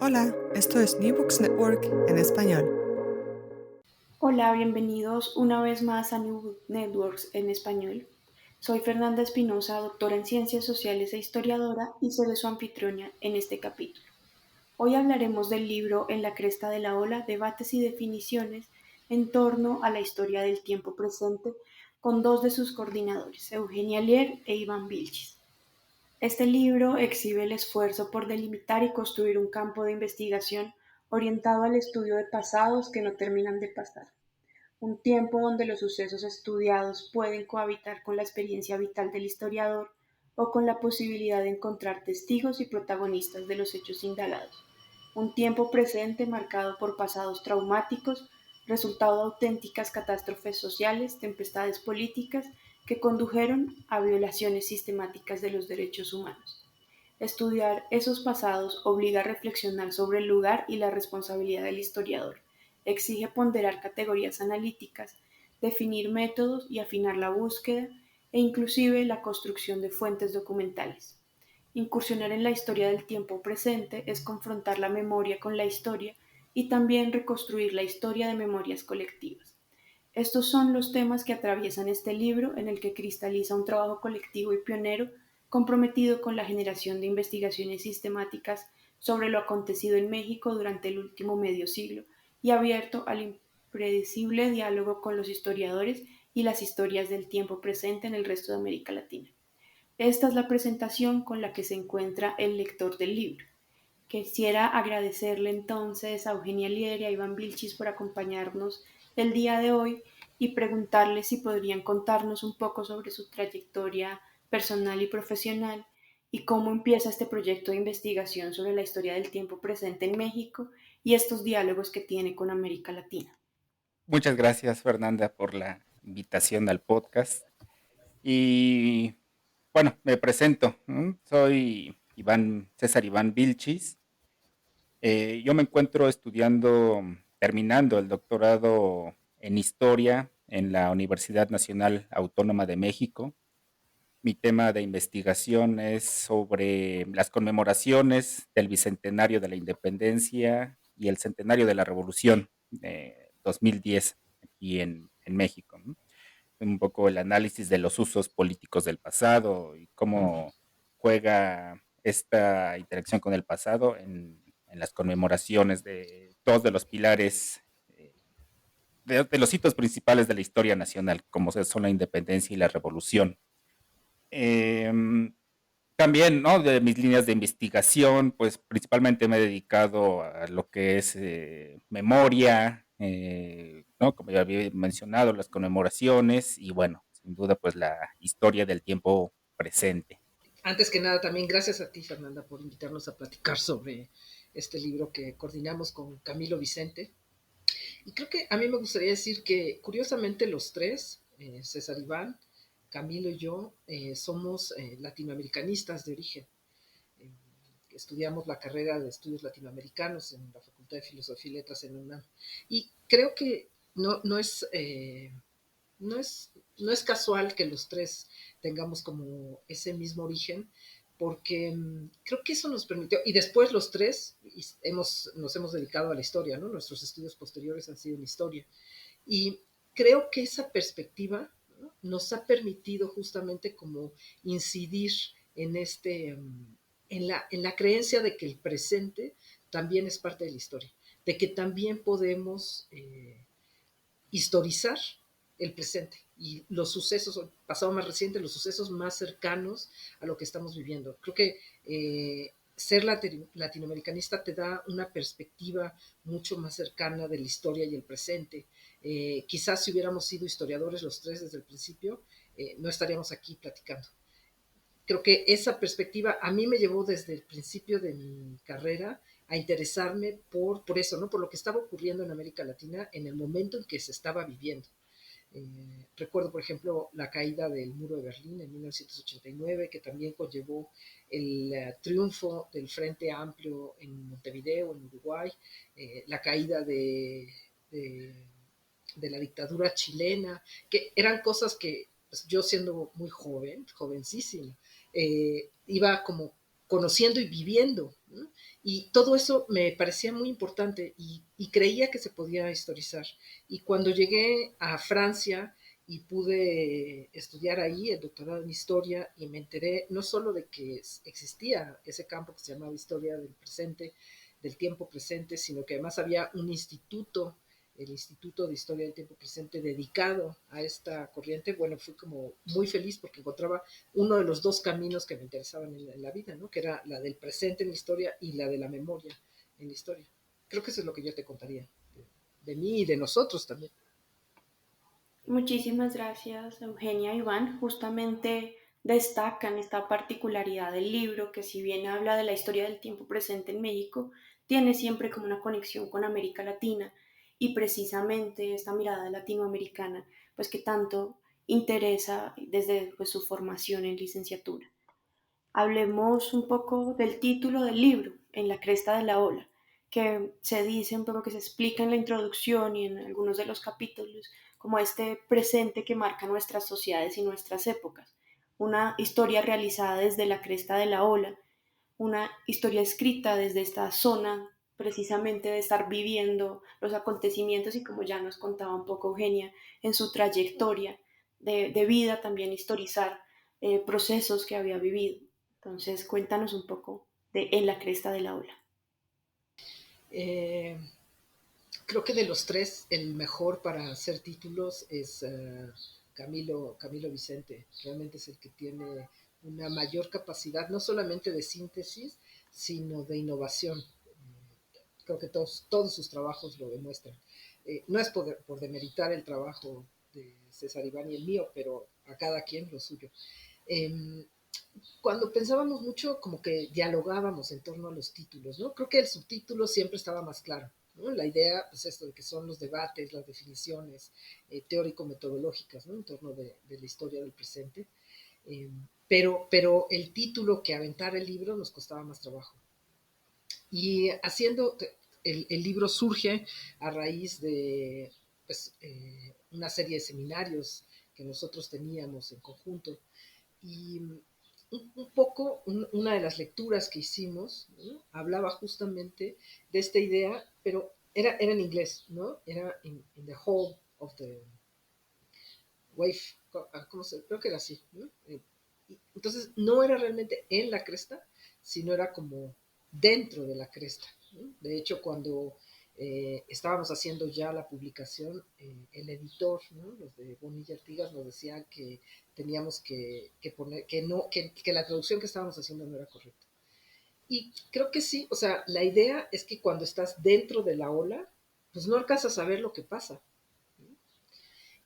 Hola, esto es New Books Network en español. Hola, bienvenidos una vez más a New Book Networks en español. Soy Fernanda Espinosa, doctora en Ciencias Sociales e historiadora, y seré su anfitriona en este capítulo. Hoy hablaremos del libro En la cresta de la ola, debates y definiciones en torno a la historia del tiempo presente, con dos de sus coordinadores, Eugenia Lier e Iván Vilchis. Este libro exhibe el esfuerzo por delimitar y construir un campo de investigación orientado al estudio de pasados que no terminan de pasar, un tiempo donde los sucesos estudiados pueden cohabitar con la experiencia vital del historiador o con la posibilidad de encontrar testigos y protagonistas de los hechos indagados, un tiempo presente marcado por pasados traumáticos, resultado de auténticas catástrofes sociales, tempestades políticas que condujeron a violaciones sistemáticas de los derechos humanos. Estudiar esos pasados obliga a reflexionar sobre el lugar y la responsabilidad del historiador, exige ponderar categorías analíticas, definir métodos y afinar la búsqueda e inclusive la construcción de fuentes documentales. Incursionar en la historia del tiempo presente es confrontar la memoria con la historia y también reconstruir la historia de memorias colectivas. Estos son los temas que atraviesan este libro, en el que cristaliza un trabajo colectivo y pionero comprometido con la generación de investigaciones sistemáticas sobre lo acontecido en México durante el último medio siglo y abierto al impredecible diálogo con los historiadores y las historias del tiempo presente en el resto de América Latina. Esta es la presentación con la que se encuentra el lector del libro. Quisiera agradecerle entonces a Eugenia Lier y a Iván Vilchis por acompañarnos el día de hoy y preguntarles si podrían contarnos un poco sobre su trayectoria personal y profesional y cómo empieza este proyecto de investigación sobre la historia del tiempo presente en México y estos diálogos que tiene con América Latina. Muchas gracias, Fernanda, por la invitación al podcast. Y bueno, me presento. Soy César Iván Vilchis. Yo me encuentro estudiando, terminando el doctorado en historia en la Universidad Nacional Autónoma de México. Mi tema de investigación es sobre las conmemoraciones del Bicentenario de la Independencia y el Centenario de la Revolución de 2010 aquí en México, ¿no? Un poco el análisis de los usos políticos del pasado y cómo juega esta interacción con el pasado en las conmemoraciones de dos de los pilares, de los hitos principales de la historia nacional, como son la independencia y la revolución. Em, También, ¿no? De mis líneas de investigación, pues principalmente me he dedicado a lo que es memoria, ¿no? Como ya había mencionado, las conmemoraciones y bueno, sin duda, pues la historia del tiempo presente. Antes que nada, también gracias a ti, Fernanda, por invitarnos a platicar sobre este libro que coordinamos con Camilo Vicente. Y creo que a mí me gustaría decir que, curiosamente, los tres, César Iván, Camilo y yo, somos latinoamericanistas de origen. Eh, Estudiamos la carrera de estudios latinoamericanos en la Facultad de Filosofía y Letras en UNAM. Y creo que no es, no es casual que los tres tengamos como ese mismo origen, porque creo que eso nos permitió, y después los tres nos hemos dedicado a la historia, ¿no? Nuestros estudios posteriores han sido en historia, y creo que esa perspectiva, ¿no?, nos ha permitido justamente como incidir en en la creencia de que el presente también es parte de la historia, de que también podemos historizar el presente y los sucesos, el pasado más reciente, los sucesos más cercanos a lo que estamos viviendo. Creo que ser latinoamericanista te da una perspectiva mucho más cercana de la historia y el presente. Quizás si hubiéramos sido historiadores los tres desde el principio, no estaríamos aquí platicando. Creo que esa perspectiva a mí me llevó desde el principio de mi carrera a interesarme por eso, ¿no? Por lo que estaba ocurriendo en América Latina en el momento en que se estaba viviendo. Recuerdo, por ejemplo, la caída del muro de Berlín en 1989, que también conllevó el triunfo del Frente Amplio en Montevideo, en Uruguay, la caída de la dictadura chilena, que eran cosas que pues, yo siendo muy joven, jovencísima, iba como conociendo y viviendo, ¿no? Y todo eso me parecía muy importante y creía que se podía historizar. Y cuando llegué a Francia y pude estudiar ahí el doctorado en historia y me enteré no solo de que existía ese campo que se llamaba historia del presente, del tiempo presente, sino que además había un instituto, el Instituto de Historia del Tiempo Presente, dedicado a esta corriente. Bueno, fui como muy feliz porque encontraba uno de los dos caminos que me interesaban en la vida, ¿no? Que era la del presente en la historia y la de la memoria en la historia. Creo que eso es lo que yo te contaría de mí y de nosotros también. Muchísimas gracias, Eugenia y Iván. Justamente destacan esta particularidad del libro, que si bien habla de la historia del tiempo presente en México, tiene siempre como una conexión con América Latina y precisamente esta mirada latinoamericana, pues que tanto interesa desde pues, su formación en licenciatura. Hablemos un poco del título del libro, En la cresta de la ola, que se dice un poco, que se explica en la introducción y en algunos de los capítulos, como este presente que marca nuestras sociedades y nuestras épocas. Una historia realizada desde la cresta de la ola, una historia escrita desde esta zona precisamente de estar viviendo los acontecimientos y como ya nos contaba un poco Eugenia en su trayectoria de vida, también historizar procesos que había vivido. Entonces cuéntanos un poco de En la cresta de la ola. Eh, Creo que de los tres, el mejor para hacer títulos es Camilo Vicente. Realmente es el que tiene una mayor capacidad, no solamente de síntesis, sino de innovación. Creo que todos sus trabajos lo demuestran. No es por demeritar el trabajo de César Iván y el mío, pero a cada quien lo suyo. Eh, Cuando pensábamos mucho, como que dialogábamos en torno a los títulos, ¿no? Creo que el subtítulo siempre estaba más claro, ¿no? La idea, pues esto de que son los debates, las definiciones teórico-metodológicas, ¿no? En torno de la historia del presente. Eh, pero el título que aventar el libro nos costaba más trabajo. Y haciendo, el libro surge a raíz de pues, una serie de seminarios que nosotros teníamos en conjunto. Y un poco, una de las lecturas que hicimos, ¿no? Hablaba justamente de esta idea, pero era en inglés, ¿no? Era in the whole of the wave, ¿cómo se? Creo que era así, ¿no? Entonces, no era realmente en la cresta, sino era como dentro de la cresta, ¿no? De hecho, cuando estábamos haciendo ya la publicación, el editor, ¿no? Los de Bonilla Artigas nos decían que teníamos que poner, que la traducción que estábamos haciendo no era correcta. Y creo que sí, o sea, la idea es que cuando estás dentro de la ola, pues no alcanzas a ver lo que pasa.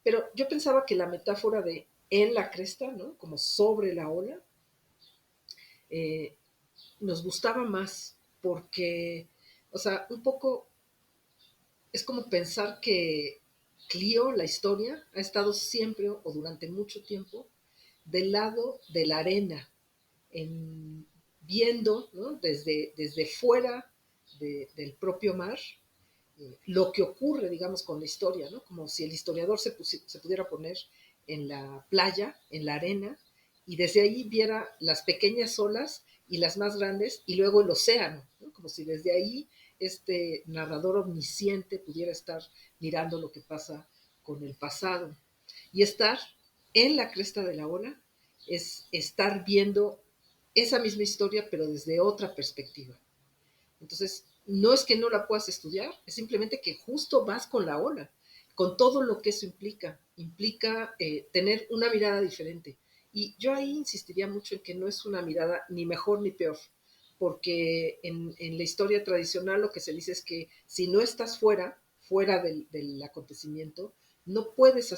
Pero yo pensaba que la metáfora de en la cresta, ¿no? Como sobre la ola, eh, nos gustaba más porque, o sea, un poco es como pensar que Clio, la historia, ha estado siempre o durante mucho tiempo del lado de la arena, viendo, ¿no? desde fuera del propio mar lo que ocurre, digamos, con la historia, ¿no? Como si el historiador se pudiera poner en la playa, en la arena, y desde ahí viera las pequeñas olas y las más grandes, y luego el océano, ¿no? Como si desde ahí este narrador omnisciente pudiera estar mirando lo que pasa con el pasado. Y estar en la cresta de la ola es estar viendo esa misma historia, pero desde otra perspectiva. Entonces, no es que no la puedas estudiar, es simplemente que justo vas con la ola, con todo lo que eso implica. Implica tener una mirada diferente. Y yo ahí insistiría mucho en que no es una mirada ni mejor ni peor, porque en la historia tradicional lo que se dice es que si no estás fuera del acontecimiento, no puedes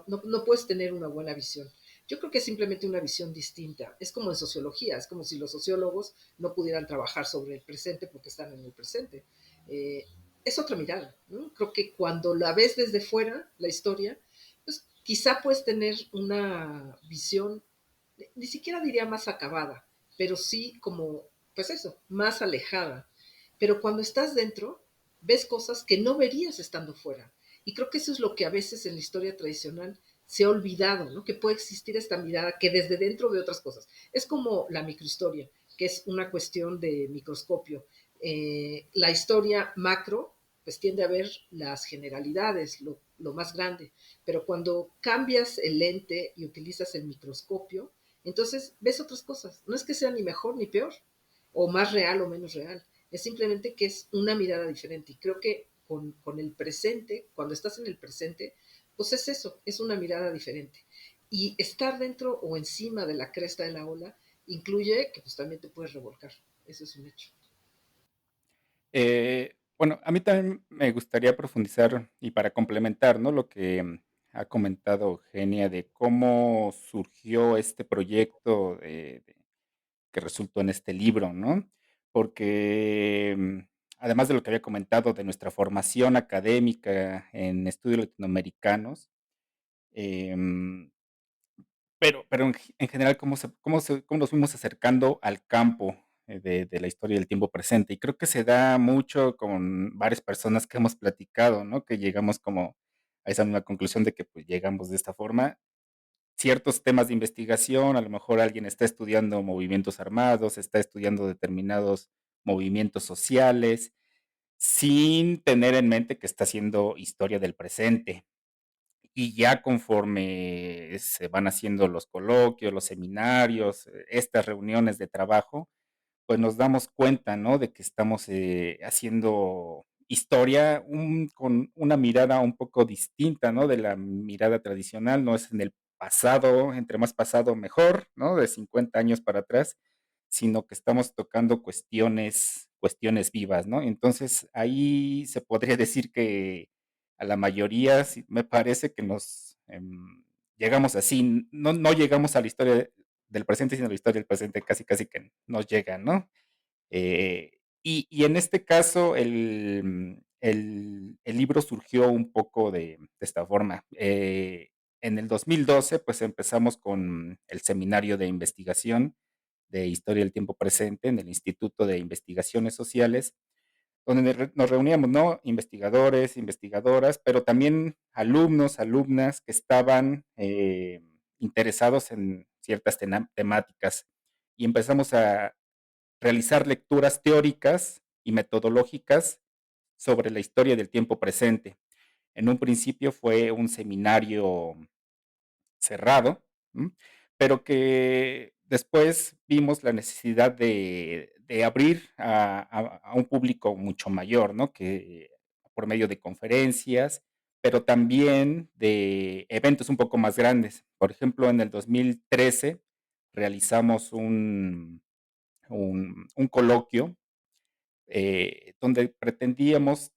no puedes tener una buena visión. Yo creo que es simplemente una visión distinta. Es como en sociología, es como si los sociólogos no pudieran trabajar sobre el presente porque están en el presente. Eh, es otra mirada, ¿no? Creo que cuando la ves desde fuera, la historia, pues quizá puedes tener una visión, ni siquiera diría más acabada, pero sí como, pues eso, más alejada. Pero cuando estás dentro, ves cosas que no verías estando fuera. Y creo que eso es lo que a veces en la historia tradicional se ha olvidado, ¿no? Que puede existir esta mirada que desde dentro ve otras cosas. Es como la microhistoria, que es una cuestión de microscopio. La historia macro pues tiende a ver las generalidades, lo más grande, pero cuando cambias el lente y utilizas el microscopio, entonces ves otras cosas. No es que sea ni mejor ni peor, o más real o menos real, es simplemente que es una mirada diferente. Y creo que con el presente, cuando estás en el presente, pues es eso, es una mirada diferente. Y estar dentro o encima de la cresta de la ola incluye que pues también te puedes revolcar. Eso es un hecho. Bueno, a mí también me gustaría profundizar y para complementar, ¿no? Lo que ha comentado Eugenia de cómo surgió este proyecto que resultó en este libro, ¿no? Porque además de lo que había comentado de nuestra formación académica en estudios latinoamericanos, em, pero en general, ¿cómo nos fuimos acercando al campo de la historia del tiempo presente? Y creo que se da mucho con varias personas que hemos platicado, ¿no? Que llegamos como a esa misma conclusión de que pues llegamos de esta forma. Ciertos temas de investigación, a lo mejor alguien está estudiando movimientos armados, está estudiando determinados movimientos sociales, sin tener en mente que está haciendo historia del presente. Y ya conforme se van haciendo los coloquios, los seminarios, estas reuniones de trabajo, pues nos damos cuenta, ¿no? De que estamos haciendo historia con una mirada un poco distinta, ¿no? De la mirada tradicional, no es en el pasado, entre más pasado mejor, ¿no? De 50 años para atrás, sino que estamos tocando cuestiones vivas, ¿no? Entonces ahí se podría decir que a la mayoría me parece que nos llegamos así, no llegamos a la historia del presente, sino la historia del presente casi casi que nos llega, ¿no? Y en este caso el libro surgió un poco de esta forma. En el 2012 pues empezamos con el seminario de investigación de Historia del Tiempo Presente en el Instituto de Investigaciones Sociales, donde nos reuníamos, ¿no? Investigadores, investigadoras, pero también alumnos, alumnas que estaban interesados en ciertas temáticas y empezamos a realizar lecturas teóricas y metodológicas sobre la historia del tiempo presente. En un principio fue un seminario cerrado, ¿m? Pero que después vimos la necesidad de abrir a un público mucho mayor, ¿no? Que por medio de conferencias, pero también de eventos un poco más grandes. Por ejemplo, en el 2013 realizamos un coloquio donde pretendíamos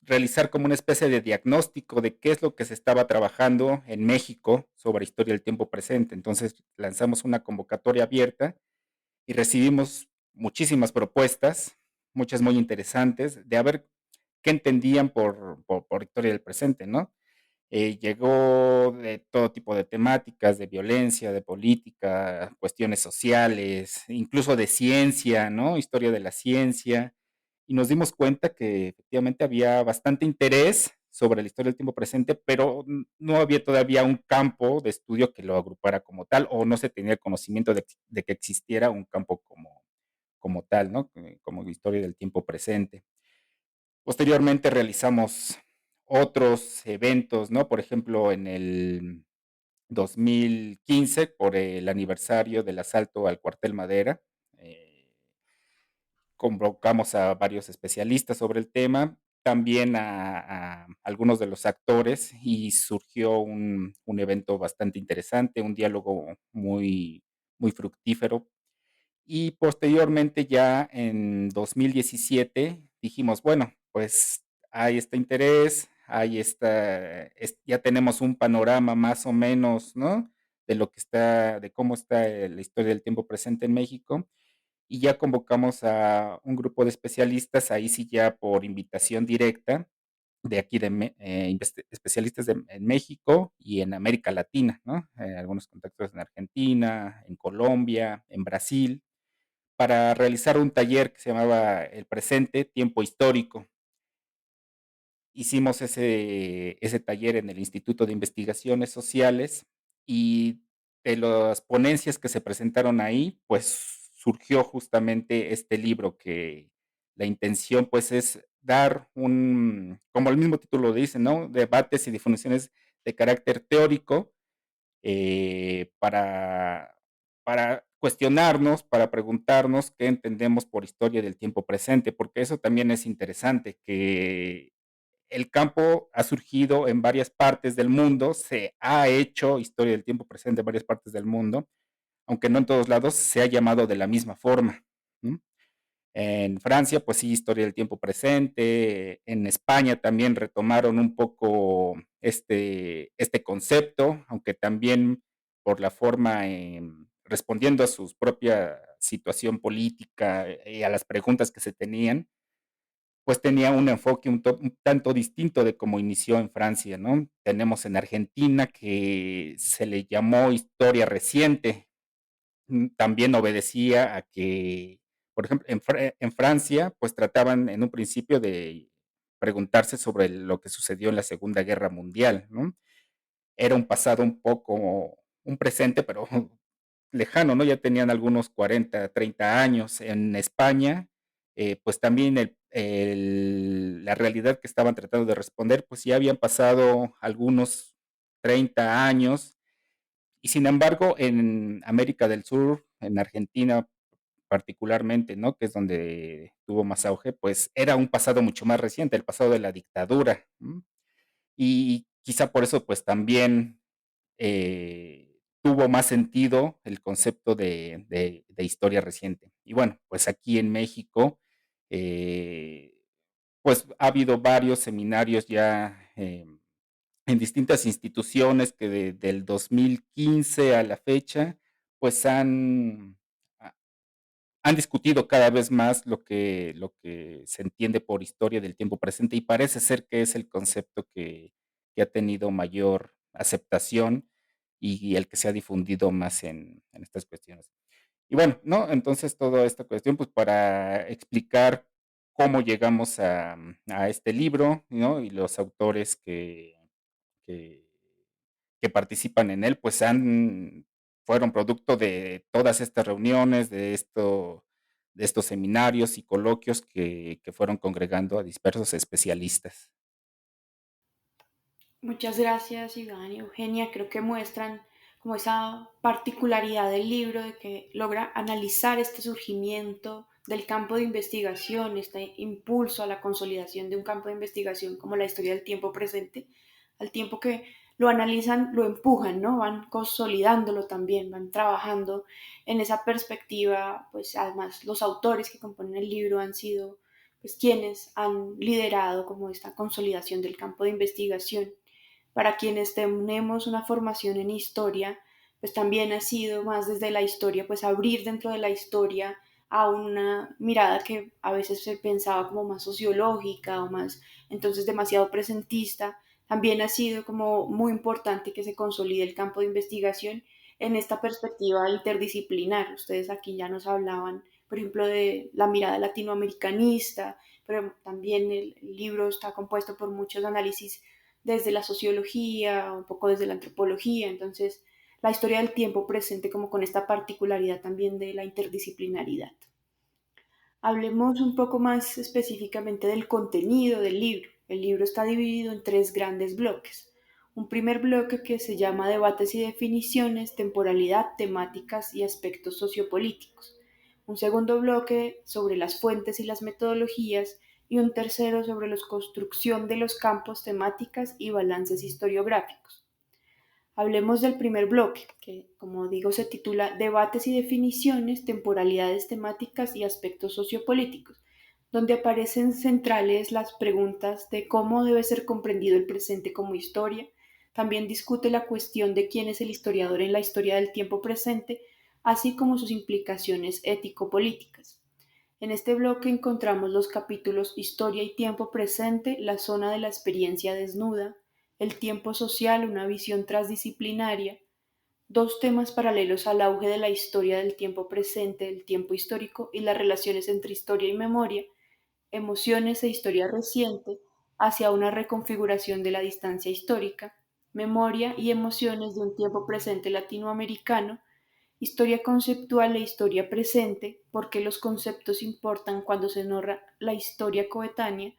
realizar como una especie de diagnóstico de qué es lo que se estaba trabajando en México sobre historia del tiempo presente. Entonces lanzamos una convocatoria abierta y recibimos muchísimas propuestas, muchas muy interesantes, de a ver qué entendían por historia del presente, ¿no? Llegó de todo tipo de temáticas, de violencia, de política, cuestiones sociales, incluso de ciencia, ¿no? Historia de la ciencia. Y nos dimos cuenta que efectivamente había bastante interés sobre la historia del tiempo presente, pero no había todavía un campo de estudio que lo agrupara como tal, o no se tenía conocimiento de que existiera un campo como tal, ¿no? Como historia del tiempo presente. Posteriormente realizamos otros eventos, ¿no? Por ejemplo, en el 2015, por el aniversario del asalto al cuartel Madera, eh, convocamos a varios especialistas sobre el tema, también a algunos de los actores y surgió un evento bastante interesante, un diálogo muy fructífero y posteriormente ya en 2017 dijimos, bueno, pues hay este interés, ya tenemos un panorama más o menos, ¿no? De cómo está la historia del tiempo presente en México. Y ya convocamos a un grupo de especialistas, ahí sí ya por invitación directa, de aquí especialistas en México y en América Latina, ¿no? Algunos contactos en Argentina, en Colombia, en Brasil para realizar un taller que se llamaba El Presente, Tiempo Histórico. Hicimos ese taller en el Instituto de Investigaciones Sociales y de las ponencias que se presentaron ahí, pues surgió justamente este libro que la intención pues es dar como el mismo título dice, ¿no? Debates y definiciones de carácter teórico para cuestionarnos, para preguntarnos qué entendemos por historia del tiempo presente, porque eso también es interesante, que el campo ha surgido en varias partes del mundo, se ha hecho historia del tiempo presente en varias partes del mundo, aunque no en todos lados se ha llamado de la misma forma. ¿No? En Francia, pues sí, historia del tiempo presente. En España también retomaron un poco este concepto, aunque también por la forma, respondiendo a su propia situación política y a las preguntas que se tenían, pues tenía un enfoque un tanto distinto de cómo inició en Francia, ¿no? Tenemos en Argentina que se le llamó historia reciente, también obedecía a que, por ejemplo, en Francia, pues trataban en un principio de preguntarse sobre lo que sucedió en la Segunda Guerra Mundial, ¿no? Era un pasado un poco, un presente, pero lejano, ¿no? Ya tenían algunos 40, 30 años. En España, pues también la realidad que estaban tratando de responder, pues ya habían pasado algunos 30 años y sin embargo, en América del Sur, en Argentina particularmente, ¿no? Que es donde tuvo más auge, pues era un pasado mucho más reciente, el pasado de la dictadura. ¿No? Y quizá por eso, pues también tuvo más sentido el concepto de historia reciente. Y bueno, pues aquí en México, eh, pues ha habido varios seminarios ya en distintas instituciones que del 2015 a la fecha, pues ha- han discutido cada vez más lo que se entiende por historia del tiempo presente y parece ser que es el concepto que ha tenido mayor aceptación y el que se ha difundido más en estas cuestiones. Y bueno, ¿no? Entonces toda esta cuestión, pues para explicar cómo llegamos a este libro, ¿no? Y los autores que, que participan en él, pues fueron producto de todas estas reuniones, de estos seminarios y coloquios que fueron congregando a dispersos especialistas. Muchas gracias, Iván y Eugenia. Creo que muestran como esa particularidad del libro de que logra analizar este surgimiento del campo de investigación, este impulso a la consolidación de un campo de investigación como la historia del tiempo presente, al tiempo que lo analizan, lo empujan, ¿no? Van consolidándolo también, van trabajando en esa perspectiva, pues además los autores que componen el libro han sido pues quienes han liderado como esta consolidación del campo de investigación. Para quienes tenemos una formación en historia, pues también ha sido más desde la historia, pues abrir dentro de la historia a una mirada que a veces se pensaba como más sociológica o más entonces demasiado presentista, también ha sido como muy importante que se consolide el campo de investigación en esta perspectiva interdisciplinar. Ustedes aquí ya nos hablaban, por ejemplo, de la mirada latinoamericanista, pero también el libro está compuesto por muchos análisis desde la sociología, un poco desde la antropología, entonces la historia del tiempo presente como con esta particularidad también de la interdisciplinaridad. Hablemos un poco más específicamente del contenido del libro. El libro está dividido en tres grandes bloques. Un primer bloque que se llama Debates y definiciones, temporalidad, temáticas y aspectos sociopolíticos. Un segundo bloque sobre las fuentes y las metodologías y un tercero sobre la construcción de los campos, temáticas y balances historiográficos. Hablemos del primer bloque, que como digo se titula Debates y definiciones, temporalidades temáticas y aspectos sociopolíticos, donde aparecen centrales las preguntas de cómo debe ser comprendido el presente como historia. También discute la cuestión de quién es el historiador en la historia del tiempo presente, así como sus implicaciones ético-políticas. En este bloque encontramos los capítulos Historia y tiempo presente, la zona de la experiencia desnuda, el tiempo social, una visión transdisciplinaria, dos temas paralelos al auge de la historia del tiempo presente, el tiempo histórico y las relaciones entre historia y memoria, emociones e historia reciente hacia una reconfiguración de la distancia histórica, memoria y emociones de un tiempo presente latinoamericano, historia conceptual e historia presente, por qué los conceptos importan cuando se narra la historia coetánea,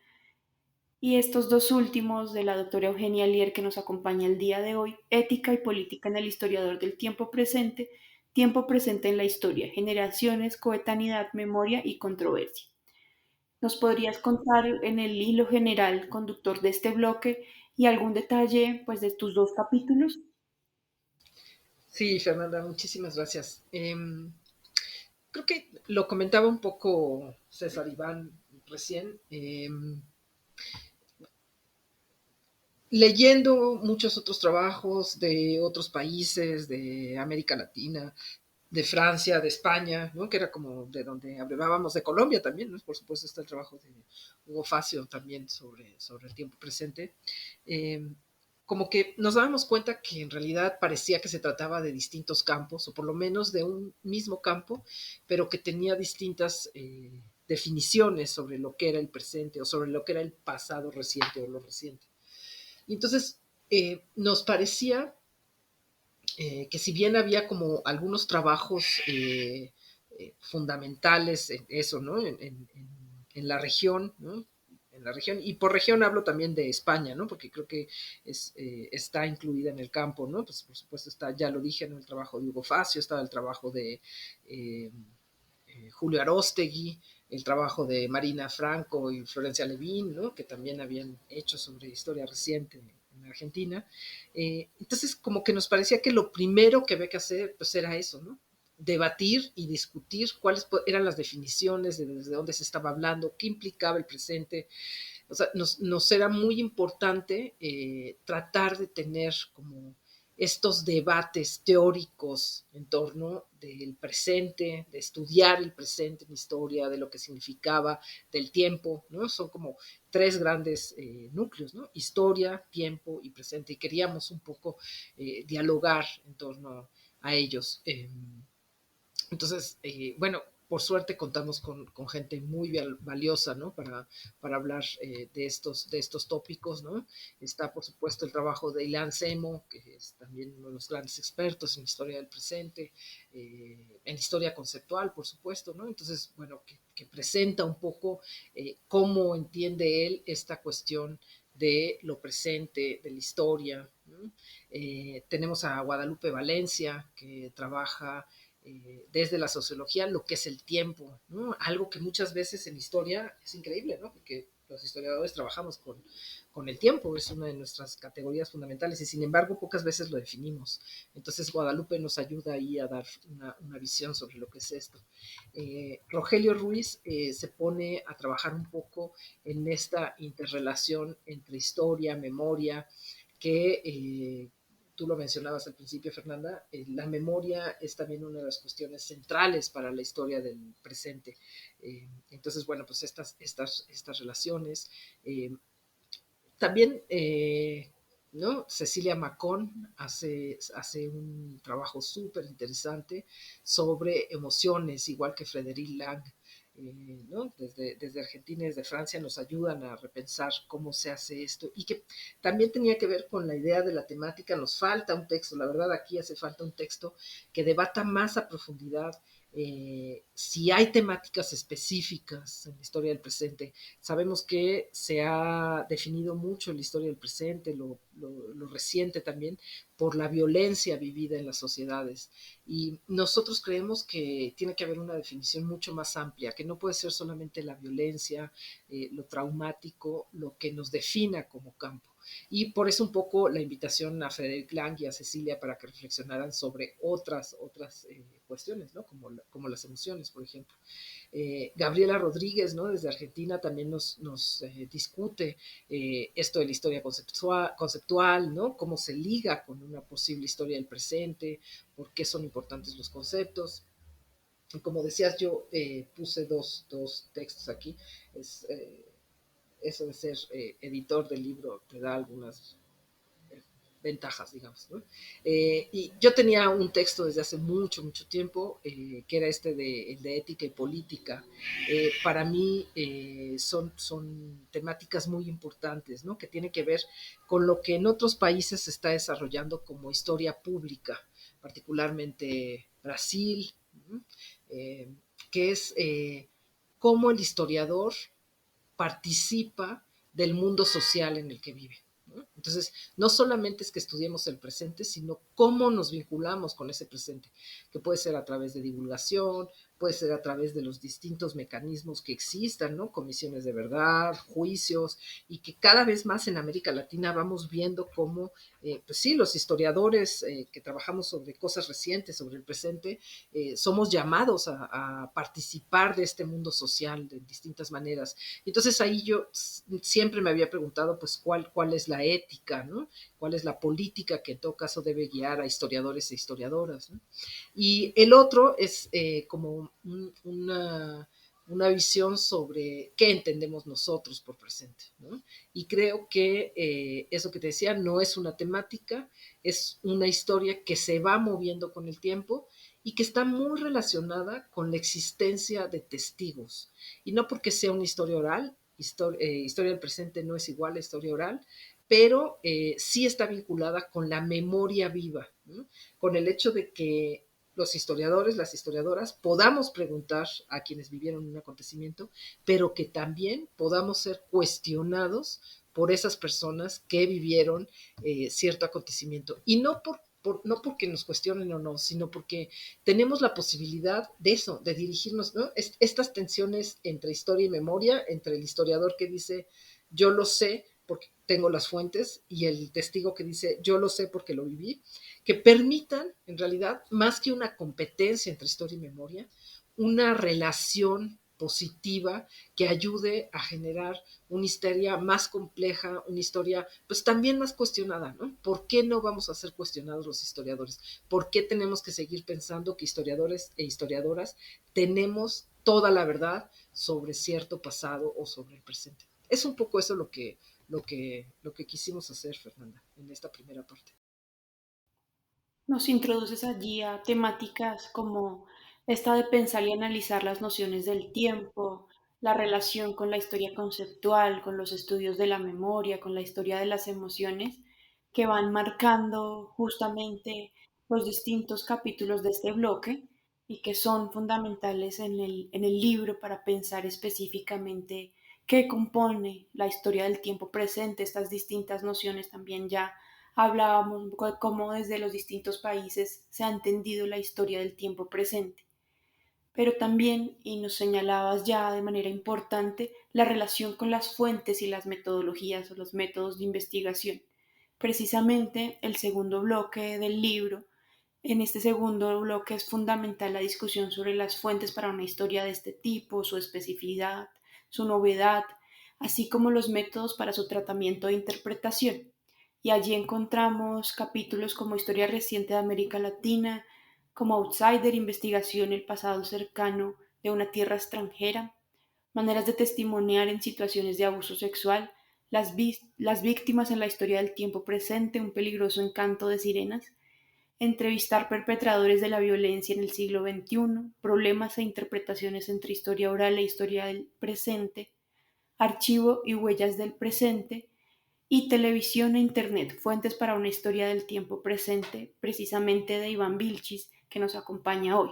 y estos dos últimos de la doctora Eugenia Lier que nos acompaña el día de hoy, ética y política en el historiador del tiempo presente en la historia, generaciones, coetaneidad, memoria y controversia. ¿Nos podrías contar en el hilo general conductor de este bloque y algún detalle pues, de tus dos capítulos? Sí, Fernanda, muchísimas gracias. Creo que lo comentaba un poco César Iván recién. Leyendo muchos otros trabajos de otros países, de América Latina, de Francia, de España, ¿no? Que era como de donde hablábamos de Colombia también, ¿no? Por supuesto está el trabajo de Hugo Facio también sobre el tiempo presente. Eh, Como que nos dábamos cuenta que en realidad parecía que se trataba de distintos campos, o por lo menos de un mismo campo, pero que tenía distintas definiciones sobre lo que era el presente o sobre lo que era el pasado reciente o lo reciente. Y entonces nos parecía que si bien había como algunos trabajos fundamentales en eso, ¿no? En la región, ¿no? En la región, y por región hablo también de España, ¿no? Porque creo que está incluida en el campo, ¿no? Pues por supuesto está, ya lo dije, ¿no? El trabajo de Hugo Facio, estaba el trabajo de Julio Aróstegui, el trabajo de Marina Franco y Florencia Levín, ¿no? Que también habían hecho sobre historia reciente en Argentina. Entonces, como que nos parecía que lo primero que había que hacer, pues era eso, ¿no? Debatir y discutir cuáles eran las definiciones de desde dónde se estaba hablando, qué implicaba el presente. O sea, nos era muy importante tratar de tener como estos debates teóricos en torno del presente, de estudiar el presente en historia, de lo que significaba, del tiempo, ¿no? Son como tres grandes núcleos, ¿no? Historia, tiempo y presente. Y queríamos un poco dialogar en torno a ellos. Entonces, bueno, por suerte contamos con gente muy valiosa, ¿no? Para hablar de estos tópicos, ¿no? Está, por supuesto, el trabajo de Ilan Semo, que es también uno de los grandes expertos en historia del presente, en historia conceptual, por supuesto, ¿no? Entonces, bueno, que presenta un poco cómo entiende él esta cuestión de lo presente, de la historia, ¿no? Tenemos a Guadalupe Valencia, que trabaja desde la sociología lo que es el tiempo, ¿no? Algo que muchas veces en historia es increíble, ¿no? Porque los historiadores trabajamos con el tiempo, es una de nuestras categorías fundamentales y sin embargo pocas veces lo definimos. Entonces Guadalupe nos ayuda ahí a dar una visión sobre lo que es esto. Rogelio Ruiz se pone a trabajar un poco en esta interrelación entre historia, memoria, que tú lo mencionabas al principio, Fernanda, la memoria es también una de las cuestiones centrales para la historia del presente. Entonces, bueno, pues estas relaciones. También, ¿no? Cecilia Macón hace un trabajo súper interesante sobre emociones, igual que Frédéric Lang. ¿No? Desde Argentina y desde Francia nos ayudan a repensar cómo se hace esto y que también tenía que ver con la idea de la temática. Nos falta un texto, la verdad aquí hace falta un texto que debata más a profundidad si hay temáticas específicas en la historia del presente. Sabemos que se ha definido mucho la historia del presente, lo reciente también, por la violencia vivida en las sociedades. Y nosotros creemos que tiene que haber una definición mucho más amplia, que no puede ser solamente la violencia, lo traumático, lo que nos defina como campo. Y por eso un poco la invitación a Frédéric Lang y a Cecilia para que reflexionaran sobre otras cuestiones, ¿no? Como las emociones, por ejemplo. Gabriela Rodríguez, ¿no? Desde Argentina también nos discute esto de la historia conceptual, ¿no? Cómo se liga con una posible historia del presente, por qué son importantes los conceptos. Y como decías, yo puse dos textos aquí. Es, eso de ser editor del libro te da algunas ventajas, digamos, ¿no? Y yo tenía un texto desde hace mucho tiempo, que era el de ética y política. Para mí son temáticas muy importantes, ¿no? Que tienen que ver con lo que en otros países se está desarrollando como historia pública, particularmente Brasil, eh, que es cómo el historiador participa del mundo social en el que vive. ¿No? Entonces, no solamente es que estudiemos el presente, sino cómo nos vinculamos con ese presente, que puede ser a través de divulgación, puede ser a través de los distintos mecanismos que existan, ¿no? Comisiones de verdad, juicios, y que cada vez más en América Latina vamos viendo cómo, pues sí, los historiadores que trabajamos sobre cosas recientes, sobre el presente, somos llamados a participar de este mundo social de distintas maneras. Entonces ahí yo siempre me había preguntado pues cuál es la ética, ¿no? Cuál es la política que en todo caso debe guiar a historiadores e historiadoras, ¿no? Y el otro es como una visión sobre qué entendemos nosotros por presente, ¿no? Y creo que eso que te decía no es una temática, es una historia que se va moviendo con el tiempo y que está muy relacionada con la existencia de testigos. Y no porque sea una historia oral, historia del presente no es igual a historia oral, pero sí está vinculada con la memoria viva, ¿no? Con el hecho de que los historiadores, las historiadoras, podamos preguntar a quienes vivieron un acontecimiento, pero que también podamos ser cuestionados por esas personas que vivieron cierto acontecimiento. Y no porque nos cuestionen o no, sino porque tenemos la posibilidad de eso, de dirigirnos, ¿no? Estas tensiones entre historia y memoria, entre el historiador que dice, yo lo sé porque tengo las fuentes, y el testigo que dice, yo lo sé porque lo viví, que permitan, en realidad, más que una competencia entre historia y memoria, una relación positiva que ayude a generar una historia más compleja, una historia pues también más cuestionada, ¿no? ¿Por qué no vamos a ser cuestionados los historiadores? ¿Por qué tenemos que seguir pensando que historiadores e historiadoras tenemos toda la verdad sobre cierto pasado o sobre el presente? Es un poco eso lo que quisimos hacer, Fernanda, en esta primera parte. Nos introduces allí a temáticas como esta de pensar y analizar las nociones del tiempo, la relación con la historia conceptual, con los estudios de la memoria, con la historia de las emociones, que van marcando justamente los distintos capítulos de este bloque y que son fundamentales en el libro para pensar específicamente qué compone la historia del tiempo presente, estas distintas nociones también ya hablábamos un poco de cómo desde los distintos países se ha entendido la historia del tiempo presente, pero también, y nos señalabas ya de manera importante, la relación con las fuentes y las metodologías o los métodos de investigación. Precisamente el segundo bloque del libro, en este segundo bloque es fundamental la discusión sobre las fuentes para una historia de este tipo, su especificidad, su novedad, así como los métodos para su tratamiento e interpretación. Y allí encontramos capítulos como Historia reciente de América Latina, como Outsider, investigación el pasado cercano de una tierra extranjera, maneras de testimoniar en situaciones de abuso sexual, las víctimas en la historia del tiempo presente, un peligroso encanto de sirenas, entrevistar perpetradores de la violencia en el siglo XXI, problemas e interpretaciones entre historia oral e historia del presente, archivo y huellas del presente, y televisión e Internet, fuentes para una historia del tiempo presente, precisamente de Iván Vilchis, que nos acompaña hoy.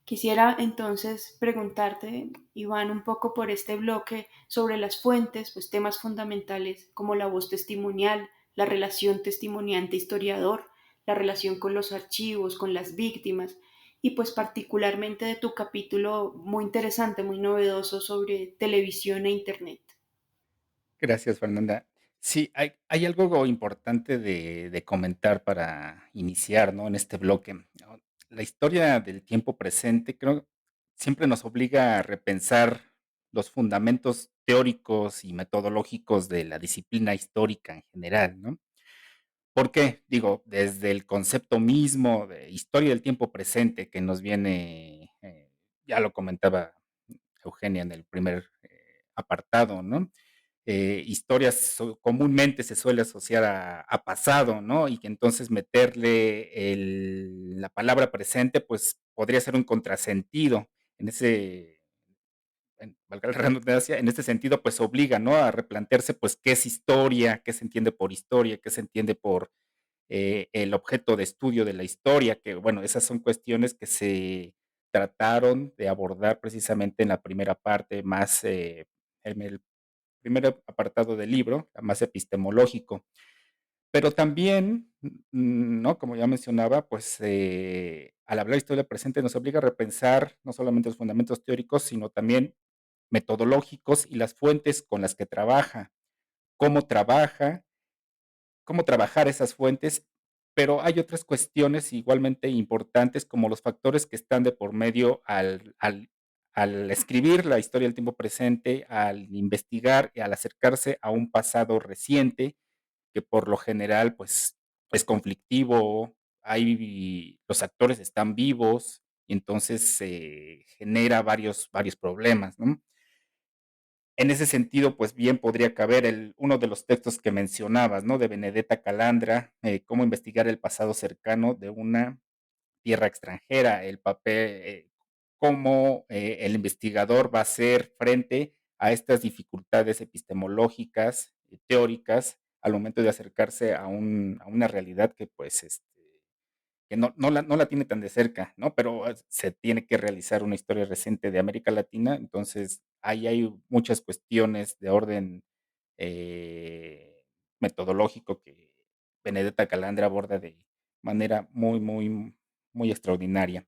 Quisiera entonces preguntarte, Iván, un poco por este bloque sobre las fuentes, pues temas fundamentales como la voz testimonial, la relación testimoniante-historiador, la relación con los archivos, con las víctimas, y pues particularmente de tu capítulo muy interesante, muy novedoso sobre televisión e Internet. Gracias, Fernanda. Sí, hay algo importante de comentar para iniciar, ¿no? En este bloque, ¿no? La historia del tiempo presente, creo, siempre nos obliga a repensar los fundamentos teóricos y metodológicos de la disciplina histórica en general, ¿no? ¿Por qué? Digo, desde el concepto mismo de historia del tiempo presente que nos viene, ya lo comentaba Eugenia en el primer apartado, ¿no? Historias comúnmente se suele asociar a pasado, ¿no? Y que entonces meterle la palabra presente, pues podría ser un contrasentido en ese, valga la redundancia, en este sentido, pues obliga, ¿no? A replantearse, pues, qué es historia, qué se entiende por historia, qué se entiende por el objeto de estudio de la historia, que bueno, esas son cuestiones que se trataron de abordar precisamente en la primera parte, más en el primer apartado del libro, más epistemológico. Pero también, ¿no? Como ya mencionaba, pues al hablar de historia presente nos obliga a repensar no solamente los fundamentos teóricos, sino también metodológicos y las fuentes con las que trabaja, cómo trabaja, cómo trabajar esas fuentes, pero hay otras cuestiones igualmente importantes como los factores que están de por medio al escribir la historia del tiempo presente, al investigar y al acercarse a un pasado reciente que por lo general pues es conflictivo, los actores están vivos y entonces se genera varios problemas, ¿no? En ese sentido, pues bien podría caber uno de los textos que mencionabas, ¿no? De Benedetta Calandra, cómo investigar el pasado cercano de una tierra extranjera, el papel, cómo el investigador va a hacer frente a estas dificultades epistemológicas, teóricas, al momento de acercarse a una realidad que pues que no la tiene tan de cerca, ¿no? Pero se tiene que realizar una historia reciente de América Latina, entonces ahí hay muchas cuestiones de orden eh, metodológico que Benedetta Calandra aborda de manera muy extraordinaria.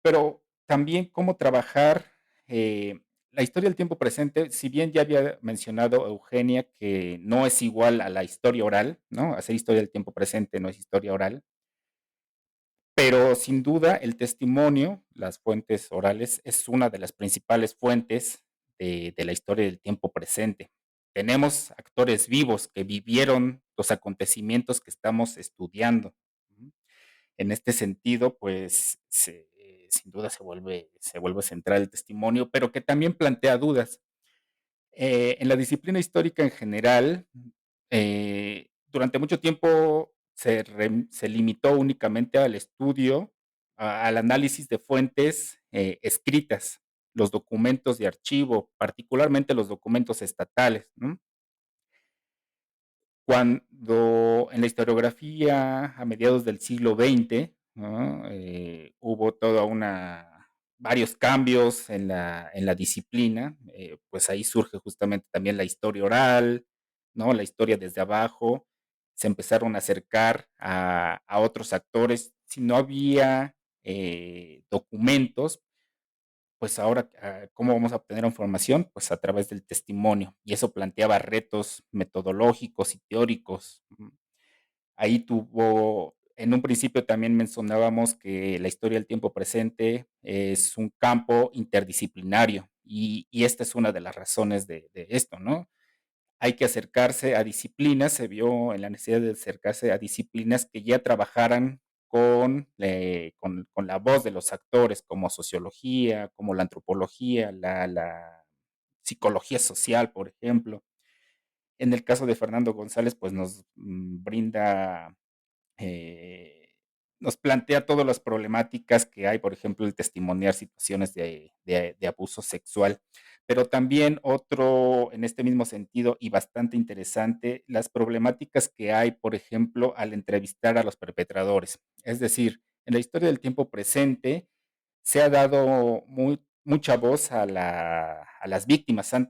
Pero también cómo trabajar la historia del tiempo presente, si bien ya había mencionado Eugenia que no es igual a la historia oral, ¿no? Hacer historia del tiempo presente no es historia oral, pero sin duda el testimonio, las fuentes orales, es una de las principales fuentes de la historia del tiempo presente. Tenemos actores vivos que vivieron los acontecimientos que estamos estudiando. ¿Mm? En este sentido, pues sin duda se vuelve central el testimonio, pero que también plantea dudas. En la disciplina histórica en general, durante mucho tiempo se limitó únicamente al estudio, al análisis de fuentes escritas, los documentos de archivo, particularmente los documentos estatales, ¿no? Cuando en la historiografía a mediados del siglo XX, ¿no? Hubo varios cambios en la disciplina, pues ahí surge justamente también la historia oral, ¿no? La historia desde abajo, se empezaron a acercar a otros actores. Si no había documentos, pues ahora, ¿cómo vamos a obtener información? Pues a través del testimonio. Y eso planteaba retos metodológicos y teóricos. Ahí en un principio también mencionábamos que la historia del tiempo presente es un campo interdisciplinario y esta es una de las razones de esto, ¿no? Hay que acercarse a disciplinas, se vio en la necesidad de acercarse a disciplinas que ya trabajaran con la voz de los actores, como sociología, como la antropología, la psicología social, por ejemplo. En el caso de Fernando González, pues nos brinda eh, nos plantea todas las problemáticas que hay, por ejemplo, el testimoniar situaciones de abuso sexual, pero también otro en este mismo sentido y bastante interesante, las problemáticas que hay, por ejemplo, al entrevistar a los perpetradores. Es decir, en la historia del tiempo presente se ha dado mucha voz a las víctimas, han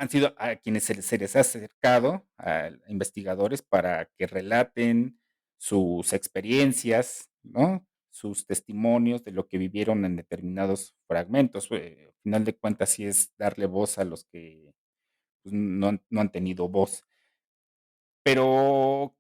sido a quienes se les ha acercado a investigadores para que relaten sus experiencias, ¿no? Sus testimonios de lo que vivieron en determinados fragmentos. Al final de cuentas, sí es darle voz a los que pues, no han tenido voz. Pero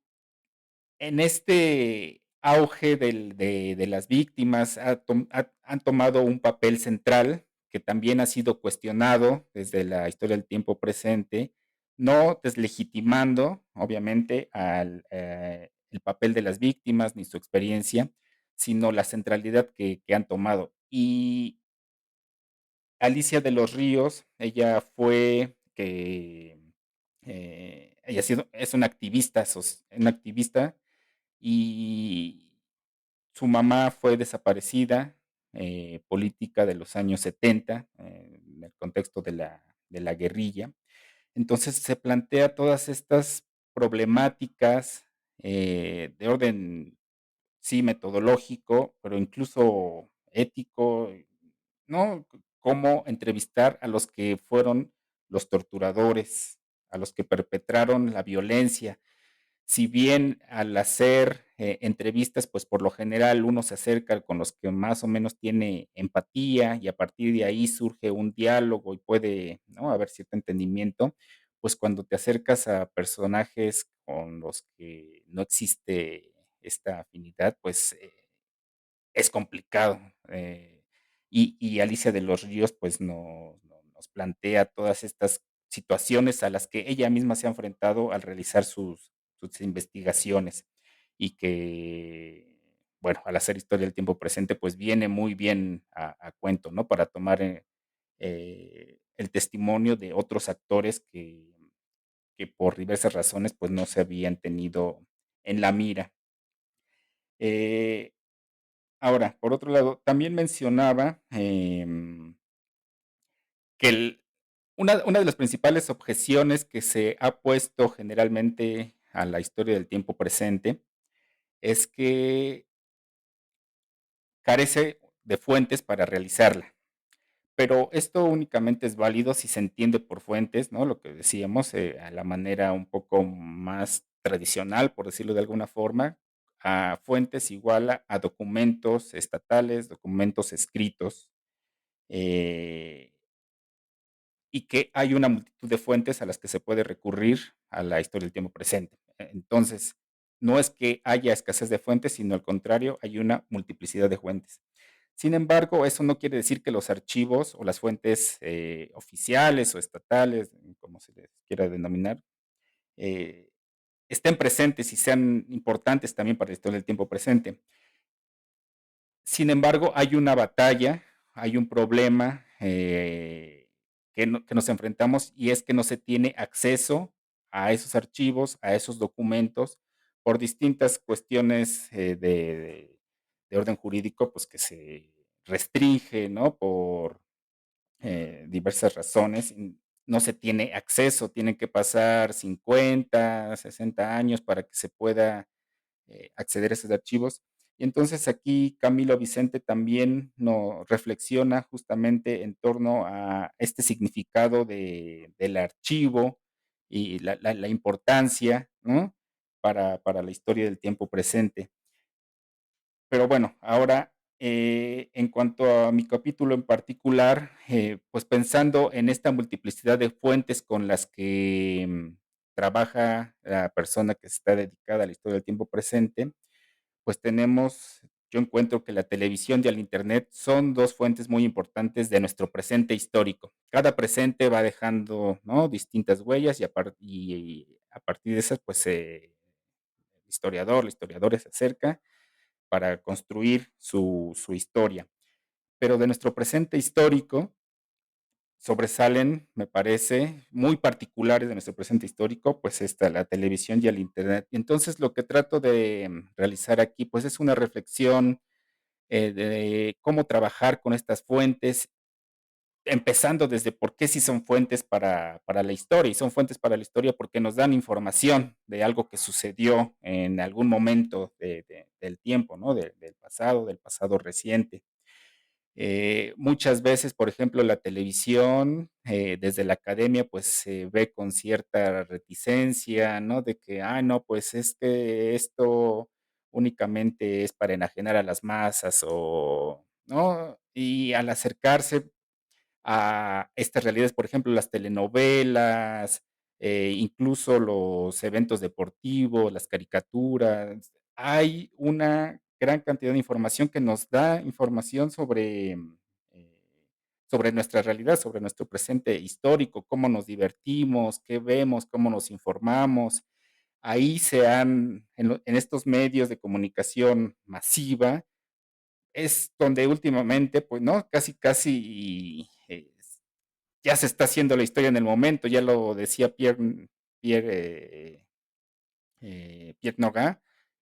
en este auge de las víctimas han tomado un papel central que también ha sido cuestionado desde la historia del tiempo presente, no deslegitimando, obviamente, el papel de las víctimas ni su experiencia, sino la centralidad que han tomado. Y Alicia de los Ríos, ella fue que ella es una activista y su mamá fue desaparecida política de los años 70 en el contexto de la guerrilla. Entonces se plantea todas estas problemáticas de orden, sí, metodológico, pero incluso ético, ¿no? Cómo entrevistar a los que fueron los torturadores, a los que perpetraron la violencia. Si bien al hacer entrevistas, pues por lo general uno se acerca con los que más o menos tiene empatía y a partir de ahí surge un diálogo y puede, ¿no?, haber cierto entendimiento, pues cuando te acercas a personajes con los que no existe esta afinidad, pues es complicado. Y Alicia de los Ríos, pues nos plantea todas estas situaciones a las que ella misma se ha enfrentado al realizar sus investigaciones y que, bueno, al hacer historia del tiempo presente, pues viene muy bien a cuento, ¿no? Para tomar el testimonio de otros actores que por diversas razones, pues no se habían tenido en la mira. Eh, Ahora, por otro lado, también mencionaba, que una de las principales objeciones que se ha puesto generalmente a la historia del tiempo presente es que carece de fuentes para realizarla. Pero esto únicamente es válido si se entiende por fuentes, ¿no? Lo que decíamos, a la manera un poco más tradicional, por decirlo de alguna forma, a fuentes igual a documentos estatales, documentos escritos, eh, y que hay una multitud de fuentes a las que se puede recurrir a la historia del tiempo presente. Entonces, no es que haya escasez de fuentes, sino al contrario, hay una multiplicidad de fuentes. Sin embargo, eso no quiere decir que los archivos o las fuentes oficiales o estatales, como se les quiera denominar, eh, estén presentes y sean importantes también para la historia del tiempo presente. Sin embargo, hay una batalla, hay un problema que nos enfrentamos y es que no se tiene acceso a esos archivos, a esos documentos, por distintas cuestiones de orden jurídico, pues que se restringe, ¿no? Por diversas razones. No se tiene acceso, tienen que pasar 50, 60 años para que se pueda acceder a esos archivos. Y entonces aquí Camilo Vicente también nos reflexiona justamente en torno a este significado del archivo y la importancia, ¿no?, para la historia del tiempo presente. Pero bueno, ahora en cuanto a mi capítulo en particular, pues pensando en esta multiplicidad de fuentes con las que trabaja la persona que está dedicada a la historia del tiempo presente, pues yo encuentro que la televisión y el Internet son dos fuentes muy importantes de nuestro presente histórico. Cada presente va dejando, ¿no?, distintas huellas y a partir de esas, pues la historiadora se acerca para construir su historia. Pero de nuestro presente histórico sobresalen, me parece, muy particulares de nuestro presente histórico, pues la televisión y el Internet. Y entonces lo que trato de realizar aquí, pues es una reflexión de cómo trabajar con estas fuentes, empezando desde por qué sí son fuentes para la historia. Y son fuentes para la historia porque nos dan información de algo que sucedió en algún momento del tiempo, ¿no? Del pasado reciente. Muchas veces, por ejemplo, la televisión, desde la academia, pues se ve con cierta reticencia, ¿no? De que, ah, no, pues es que esto únicamente es para enajenar a las masas o, ¿no? Y al acercarse a estas realidades, por ejemplo, las telenovelas, incluso los eventos deportivos, las caricaturas. Hay una gran cantidad de información que nos da información eh, sobre nuestra realidad, sobre nuestro presente histórico, cómo nos divertimos, qué vemos, cómo nos informamos. Ahí en estos medios de comunicación masiva, es donde últimamente, pues, ¿no? Casi, casi ya se está haciendo la historia en el momento, ya lo decía Pierre, Pierre Nogin,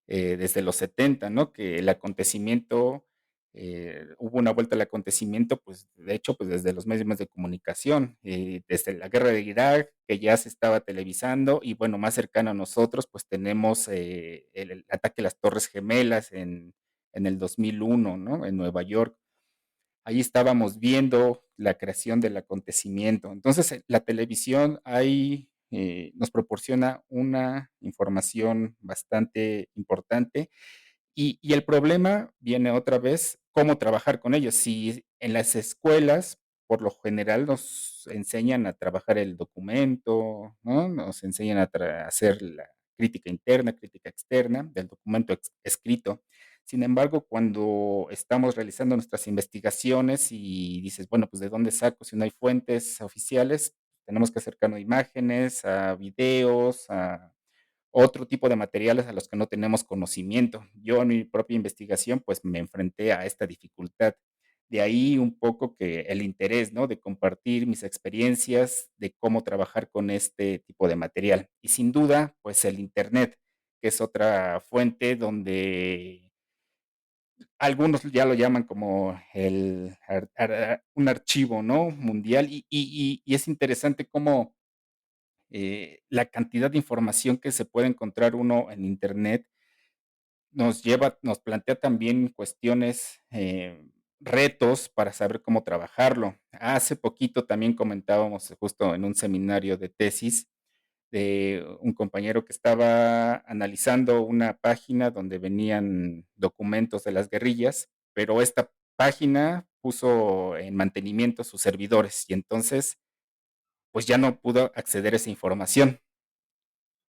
desde los 70, ¿no? Que el acontecimiento hubo una vuelta al acontecimiento, pues de hecho, pues desde los medios de comunicación, desde la guerra de Irak, que ya se estaba televisando, y bueno, más cercano a nosotros, pues tenemos el ataque a las Torres Gemelas en el 2001, ¿no? En Nueva York. Ahí estábamos viendo la creación del acontecimiento. Entonces, la televisión ahí nos proporciona una información bastante importante y el problema viene otra vez, cómo trabajar con ellos. Si en las escuelas, por lo general, nos enseñan a trabajar el documento, ¿no? Nos enseñan a hacer la crítica interna, crítica externa del documento escrito. Sin embargo, cuando estamos realizando nuestras investigaciones y dices, bueno, pues ¿de dónde saco si no hay fuentes oficiales? Tenemos que acercarnos a imágenes, a videos, a otro tipo de materiales a los que no tenemos conocimiento. Yo en mi propia investigación pues me enfrenté a esta dificultad. De ahí un poco que el interés, ¿no? De compartir mis experiencias, de cómo trabajar con este tipo de material. Y sin duda, pues el Internet, que es otra fuente donde algunos ya lo llaman como un archivo, ¿no? Mundial. Y es interesante cómo la cantidad de información que se puede encontrar uno en Internet nos plantea también cuestiones, retos para saber cómo trabajarlo. Hace poquito también comentábamos justo en un seminario de tesis de un compañero que estaba analizando una página donde venían documentos de las guerrillas, pero esta página puso en mantenimiento sus servidores y entonces pues ya no pudo acceder a esa información.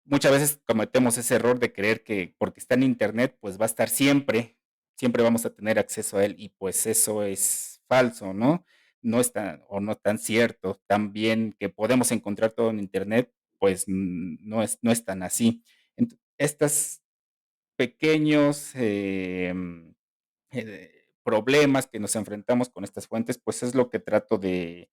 Muchas veces cometemos ese error de creer que porque está en internet, pues va a estar siempre, siempre vamos a tener acceso a él y pues eso es falso, ¿no? No es tan, o no tan cierto. También que podemos encontrar todo en internet, pues no es tan así. Estos pequeños problemas que nos enfrentamos con estas fuentes, pues es lo que trato de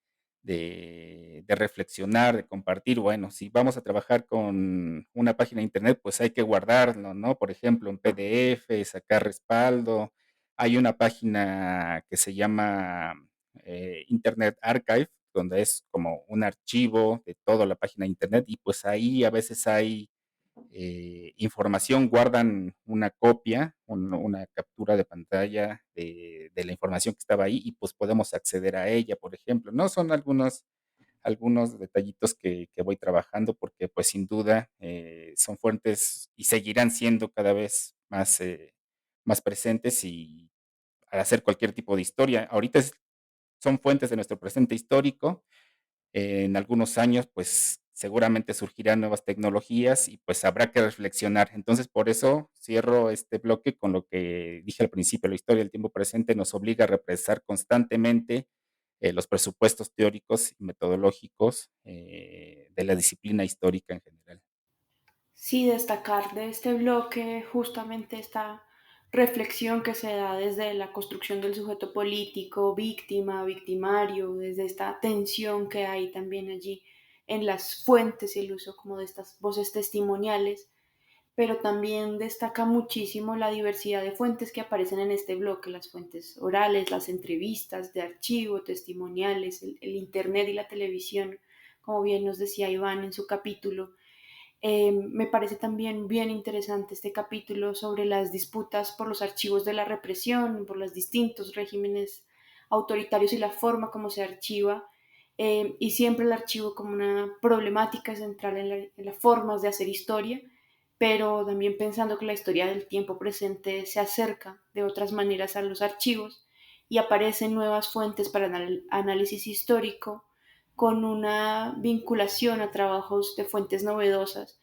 reflexionar, de compartir. Bueno, si vamos a trabajar con una página de internet, pues hay que guardarlo, ¿no? Por ejemplo, en PDF, sacar respaldo. Hay una página que se llama Internet Archive, donde es como un archivo de toda la página de internet y pues ahí a veces hay información, guardan una copia, una captura de pantalla de la información que estaba ahí y pues podemos acceder a ella, por ejemplo. No son algunos detallitos que voy trabajando porque pues sin duda son fuentes y seguirán siendo cada vez más presentes y al hacer cualquier tipo de historia. Ahorita son fuentes de nuestro presente histórico, en algunos años, pues seguramente surgirán nuevas tecnologías y pues habrá que reflexionar. Entonces, por eso cierro este bloque con lo que dije al principio, la historia del tiempo presente nos obliga a repensar constantemente los presupuestos teóricos y metodológicos de la disciplina histórica en general. Sí, destacar de este bloque justamente esta reflexión que se da desde la construcción del sujeto político, víctima, victimario, desde esta tensión que hay también allí en las fuentes y el uso como de estas voces testimoniales, pero también destaca muchísimo la diversidad de fuentes que aparecen en este bloque, las fuentes orales, las entrevistas de archivo, testimoniales, el Internet y la televisión, como bien nos decía Iván en su capítulo. Me parece también bien interesante este capítulo sobre las disputas por los archivos de la represión, por los distintos regímenes autoritarios y la forma como se archiva, y siempre el archivo como una problemática central en las formas de hacer historia, pero también pensando que la historia del tiempo presente se acerca de otras maneras a los archivos y aparecen nuevas fuentes para el análisis histórico con una vinculación a trabajos de fuentes novedosas,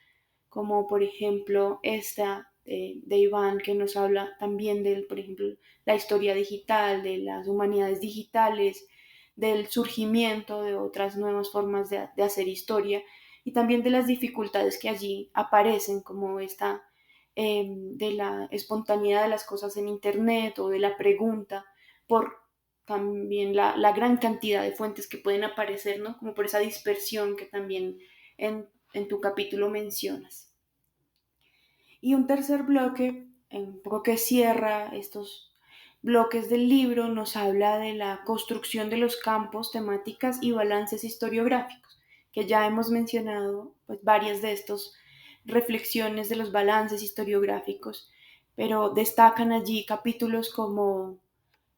como por ejemplo esta de Iván, que nos habla también de, por ejemplo, la historia digital, de las humanidades digitales, del surgimiento de otras nuevas formas de hacer historia y también de las dificultades que allí aparecen, como esta de la espontaneidad de las cosas en Internet o de la pregunta por también la gran cantidad de fuentes que pueden aparecer, ¿no? Como por esa dispersión que también en tu capítulo mencionas. Y un tercer bloque, un poco que cierra estos bloques del libro nos habla de la construcción de los campos, temáticas y balances historiográficos, que ya hemos mencionado pues, varias de estas reflexiones de los balances historiográficos, pero destacan allí capítulos como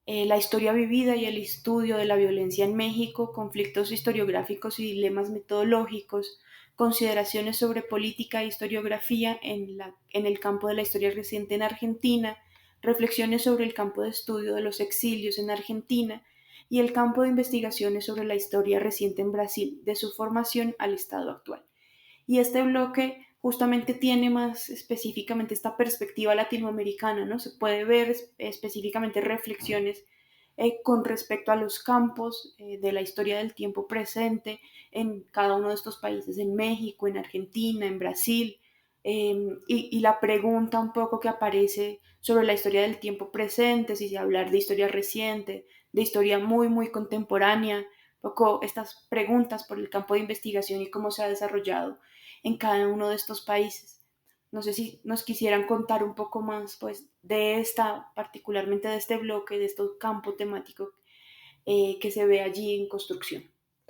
la historia vivida y el estudio de la violencia en México, conflictos historiográficos y dilemas metodológicos, consideraciones sobre política e historiografía en el campo de la historia reciente en Argentina, reflexiones sobre el campo de estudio de los exilios en Argentina y el campo de investigaciones sobre la historia reciente en Brasil, de su formación al estado actual. Y este bloque justamente tiene más específicamente esta perspectiva latinoamericana, ¿no? Se puede ver específicamente reflexiones con respecto a los campos de la historia del tiempo presente en cada uno de estos países, en México, en Argentina, en Brasil, y la pregunta un poco que aparece sobre la historia del tiempo presente, si se hablar de historia reciente, de historia muy, muy contemporánea, un poco estas preguntas por el campo de investigación y cómo se ha desarrollado en cada uno de estos países. No sé si nos quisieran contar un poco más pues, de esta, particularmente de este bloque, de este campo temático que se ve allí en construcción.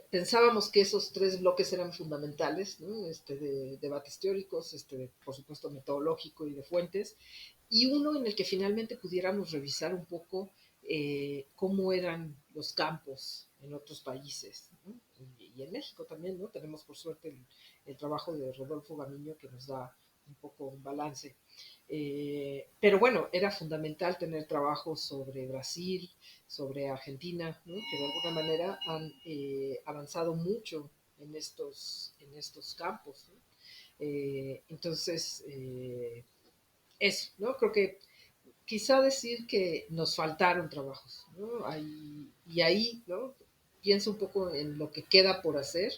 Pensábamos que esos tres bloques eran fundamentales, ¿no? De debates teóricos, por supuesto metodológico y de fuentes, y uno en el que finalmente pudiéramos revisar un poco cómo eran los campos en otros países, ¿no? Y en México también, ¿no? Tenemos por suerte el trabajo de Rodolfo Gamiño que nos da un poco un balance. Pero bueno, era fundamental tener trabajos sobre Brasil, sobre Argentina, ¿no? Que de alguna manera han avanzado mucho en estos campos, ¿no? Entonces, eso, ¿no? Creo que quizá decir que nos faltaron trabajos, ¿no? Y ahí, ¿no? Pienso un poco en lo que queda por hacer.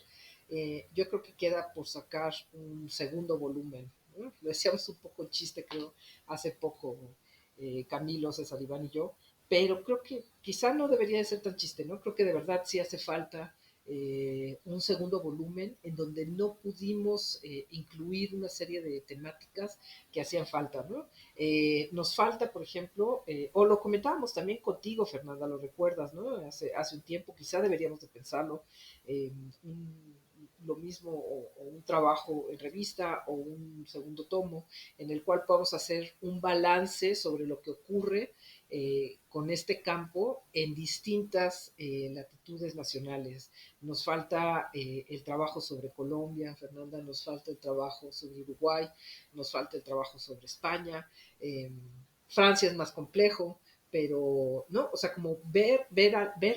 Yo creo que queda por sacar un segundo volumen, ¿no? Lo decíamos un poco en chiste, creo, hace poco, Camilo, César Iván y yo, pero creo que quizá no debería de ser tan chiste, ¿no? Creo que de verdad sí hace falta un segundo volumen en donde no pudimos incluir una serie de temáticas que hacían falta, ¿no? Nos falta, por ejemplo, o lo comentábamos también contigo, Fernanda, lo recuerdas, ¿no? Hace un tiempo, quizá deberíamos de pensarlo, lo mismo o un trabajo en revista o un segundo tomo en el cual podamos hacer un balance sobre lo que ocurre con este campo en distintas latitudes nacionales. Nos falta el trabajo sobre Colombia, Fernanda, nos falta el trabajo sobre Uruguay, nos falta el trabajo sobre España, eh, Francia es más complejo, pero, ¿no? O sea, como ver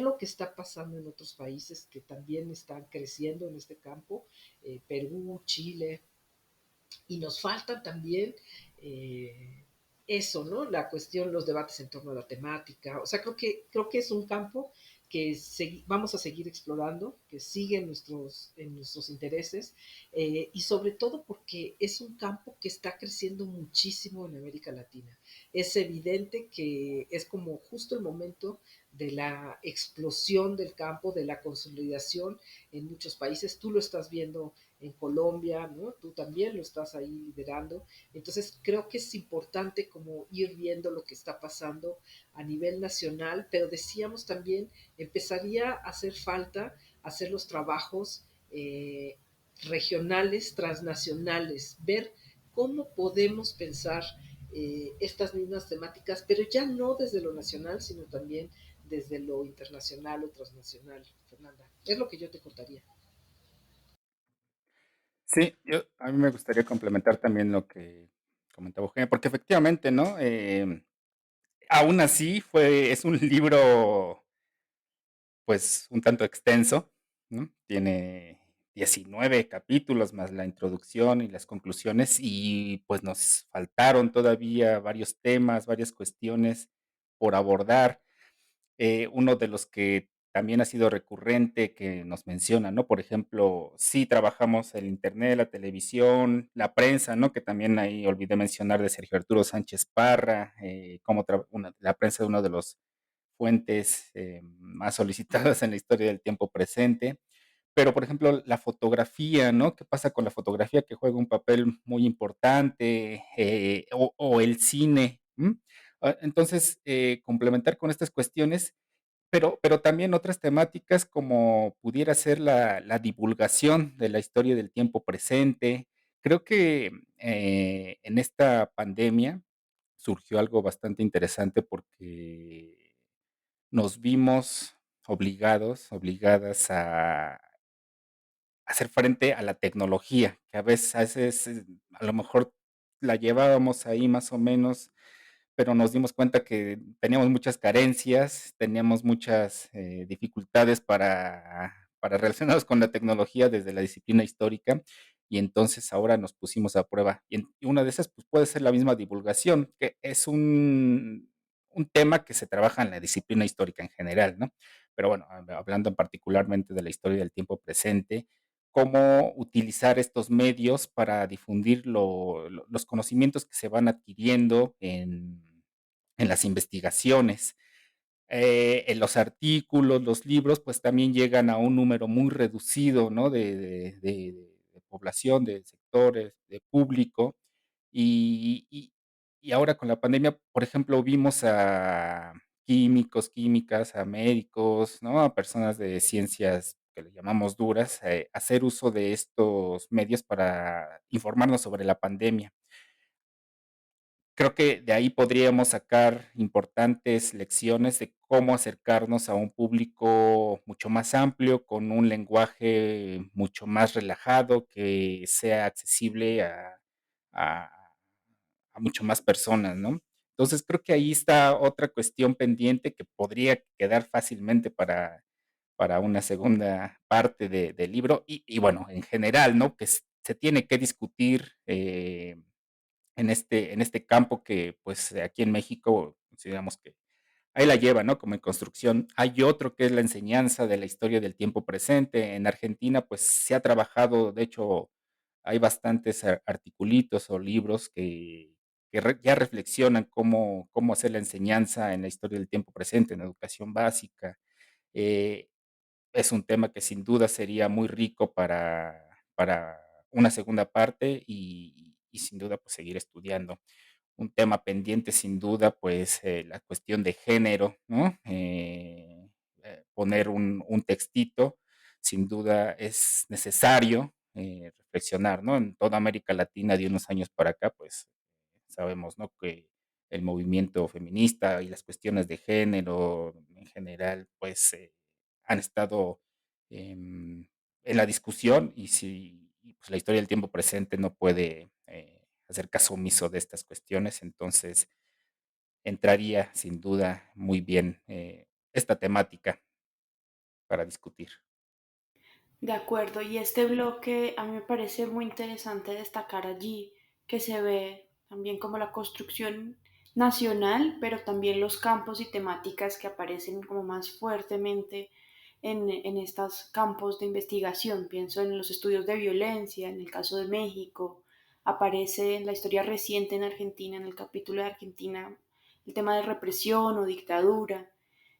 lo que está pasando en otros países que también están creciendo en este campo, Perú, Chile, y nos falta también eso, ¿no? La cuestión, los debates en torno a la temática. O sea, creo que es un campo que vamos a seguir explorando, que sigue en nuestros intereses, y sobre todo porque es un campo que está creciendo muchísimo en América Latina. Es evidente que es como justo el momento de la explosión del campo, de la consolidación en muchos países. Tú lo estás viendo en Colombia, ¿no? Tú también lo estás ahí liderando. Entonces creo que es importante como ir viendo lo que está pasando a nivel nacional, pero decíamos también, empezaría a hacer falta hacer los trabajos regionales, transnacionales, ver cómo podemos pensar estas mismas temáticas, pero ya no desde lo nacional, sino también desde lo internacional o transnacional, Fernanda. Es lo que yo te contaría. Sí, a mí me gustaría complementar también lo que comentaba Eugenia, porque efectivamente, ¿no? Aún así es un libro, pues, un tanto extenso, ¿no? Tiene 19 capítulos más la introducción y las conclusiones y, pues, nos faltaron todavía varios temas, varias cuestiones por abordar. Uno de los que también ha sido recurrente que nos menciona, ¿no? Por ejemplo, sí trabajamos el Internet, la televisión, la prensa, ¿no? Que también ahí olvidé mencionar de Sergio Arturo Sánchez Parra, como la prensa de uno de los fuentes más solicitadas en la historia del tiempo presente. Pero, por ejemplo, la fotografía, ¿no? ¿Qué pasa con la fotografía que juega un papel muy importante? O el cine. ¿M? Entonces, complementar con estas cuestiones, pero también otras temáticas como pudiera ser la divulgación de la historia del tiempo presente. Creo que en esta pandemia surgió algo bastante interesante porque nos vimos obligadas a hacer frente a la tecnología, que a veces, a lo mejor la llevábamos ahí más o menos, pero nos dimos cuenta que teníamos muchas carencias, teníamos muchas, dificultades para relacionarnos con la tecnología desde la disciplina histórica, y entonces ahora nos pusimos a prueba. Y una de esas, pues, puede ser la misma divulgación, que es un tema que se trabaja en la disciplina histórica en general, ¿no? Pero bueno, hablando particularmente de la historia del tiempo presente, cómo utilizar estos medios para difundir los conocimientos que se van adquiriendo en las investigaciones. En los artículos, los libros, pues también llegan a un número muy reducido, ¿no? De población, de sectores, de público. Y, y- y ahora con la pandemia, por ejemplo, vimos a químicos, químicas, a médicos, ¿no? A personas de ciencias que le llamamos duras, hacer uso de estos medios para informarnos sobre la pandemia. Creo que de ahí podríamos sacar importantes lecciones de cómo acercarnos a un público mucho más amplio, con un lenguaje mucho más relajado, que sea accesible a mucho más personas, ¿no? Entonces, creo que ahí está otra cuestión pendiente que podría quedar fácilmente para una segunda parte del libro y bueno, en general, ¿no? Que se tiene que discutir, en este campo que, pues, aquí en México consideramos que ahí la lleva, ¿no? Como en construcción. Hay otro que es la enseñanza de la historia del tiempo presente. En Argentina, pues, se ha trabajado, de hecho, hay bastantes articulitos o libros que ya reflexionan cómo hacer la enseñanza en la historia del tiempo presente, en educación básica. Eh, es un tema que sin duda sería muy rico para una segunda parte y sin duda, pues, seguir estudiando. Un tema pendiente, sin duda, pues, la cuestión de género, ¿no? Poner un textito, sin duda es necesario, reflexionar, ¿no? En toda América Latina de unos años para acá, pues, sabemos, ¿no? Que el movimiento feminista y las cuestiones de género en general, pues, han estado, em, en la discusión y pues, la historia del tiempo presente no puede, hacer caso omiso de estas cuestiones. Entonces, entraría sin duda muy bien, esta temática para discutir. De acuerdo, y este bloque a mí me parece muy interesante destacar allí que se ve también como la construcción nacional, pero también los campos y temáticas que aparecen como más fuertemente en estos campos de investigación. Pienso en los estudios de violencia, en el caso de México, aparece en la historia reciente en Argentina, en el capítulo de Argentina, el tema de represión o dictadura,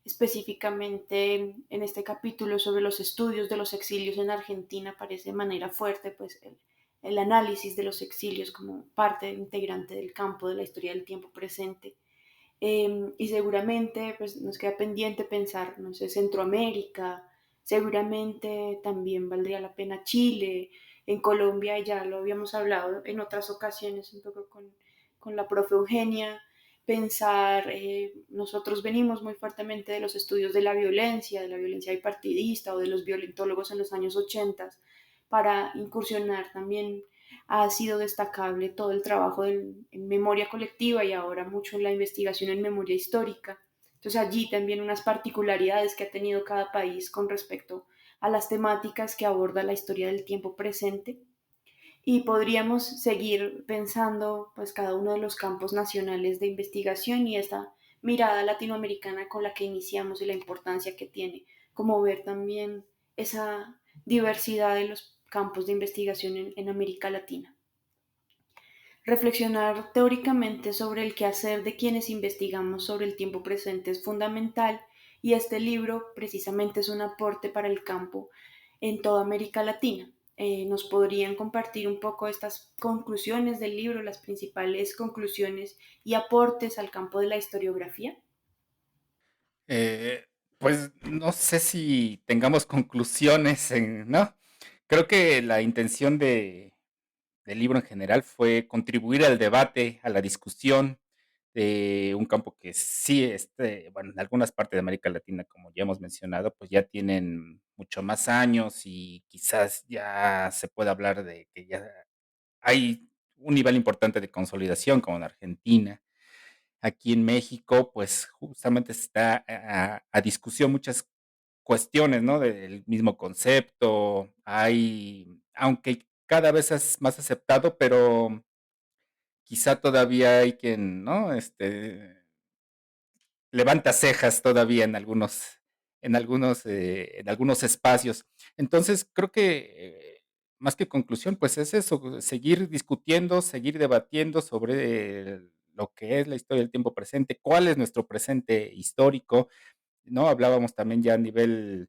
específicamente en este capítulo sobre los estudios de los exilios en Argentina aparece de manera fuerte pues el análisis de los exilios como parte integrante del campo de la historia del tiempo presente. Y seguramente pues, nos queda pendiente pensar, no sé, Centroamérica, seguramente también valdría la pena Chile, en Colombia ya lo habíamos hablado en otras ocasiones un poco con la profe Eugenia, pensar, nosotros venimos muy fuertemente de los estudios de la violencia bipartidista o de los violentólogos en los años 80 para incursionar también ha sido destacable todo el trabajo en memoria colectiva y ahora mucho en la investigación en memoria histórica. Entonces allí también unas particularidades que ha tenido cada país con respecto a las temáticas que aborda la historia del tiempo presente y podríamos seguir pensando pues cada uno de los campos nacionales de investigación y esta mirada latinoamericana con la que iniciamos y la importancia que tiene, como ver también esa diversidad de los campos de investigación en América Latina. Reflexionar teóricamente sobre el quehacer de quienes investigamos sobre el tiempo presente es fundamental y este libro precisamente es un aporte para el campo en toda América Latina. ¿Nos podrían compartir un poco estas conclusiones del libro, las principales conclusiones y aportes al campo de la historiografía? Eh, pues no sé si tengamos conclusiones, ¿no? Creo que la intención del libro en general fue contribuir al debate, a la discusión de un campo que sí, bueno, en algunas partes de América Latina, como ya hemos mencionado, pues ya tienen mucho más años y quizás ya se puede hablar de que ya hay un nivel importante de consolidación, como en Argentina. Aquí en México, pues justamente está a discusión muchas cuestiones, ¿no? Del mismo concepto. Aunque cada vez es más aceptado, pero quizá todavía hay quien, ¿no? Levanta cejas todavía en algunos espacios. Entonces, creo que más que conclusión, pues es eso, seguir discutiendo, seguir debatiendo sobre lo que es la historia del tiempo presente, cuál es nuestro presente histórico, ¿no? Hablábamos también ya a nivel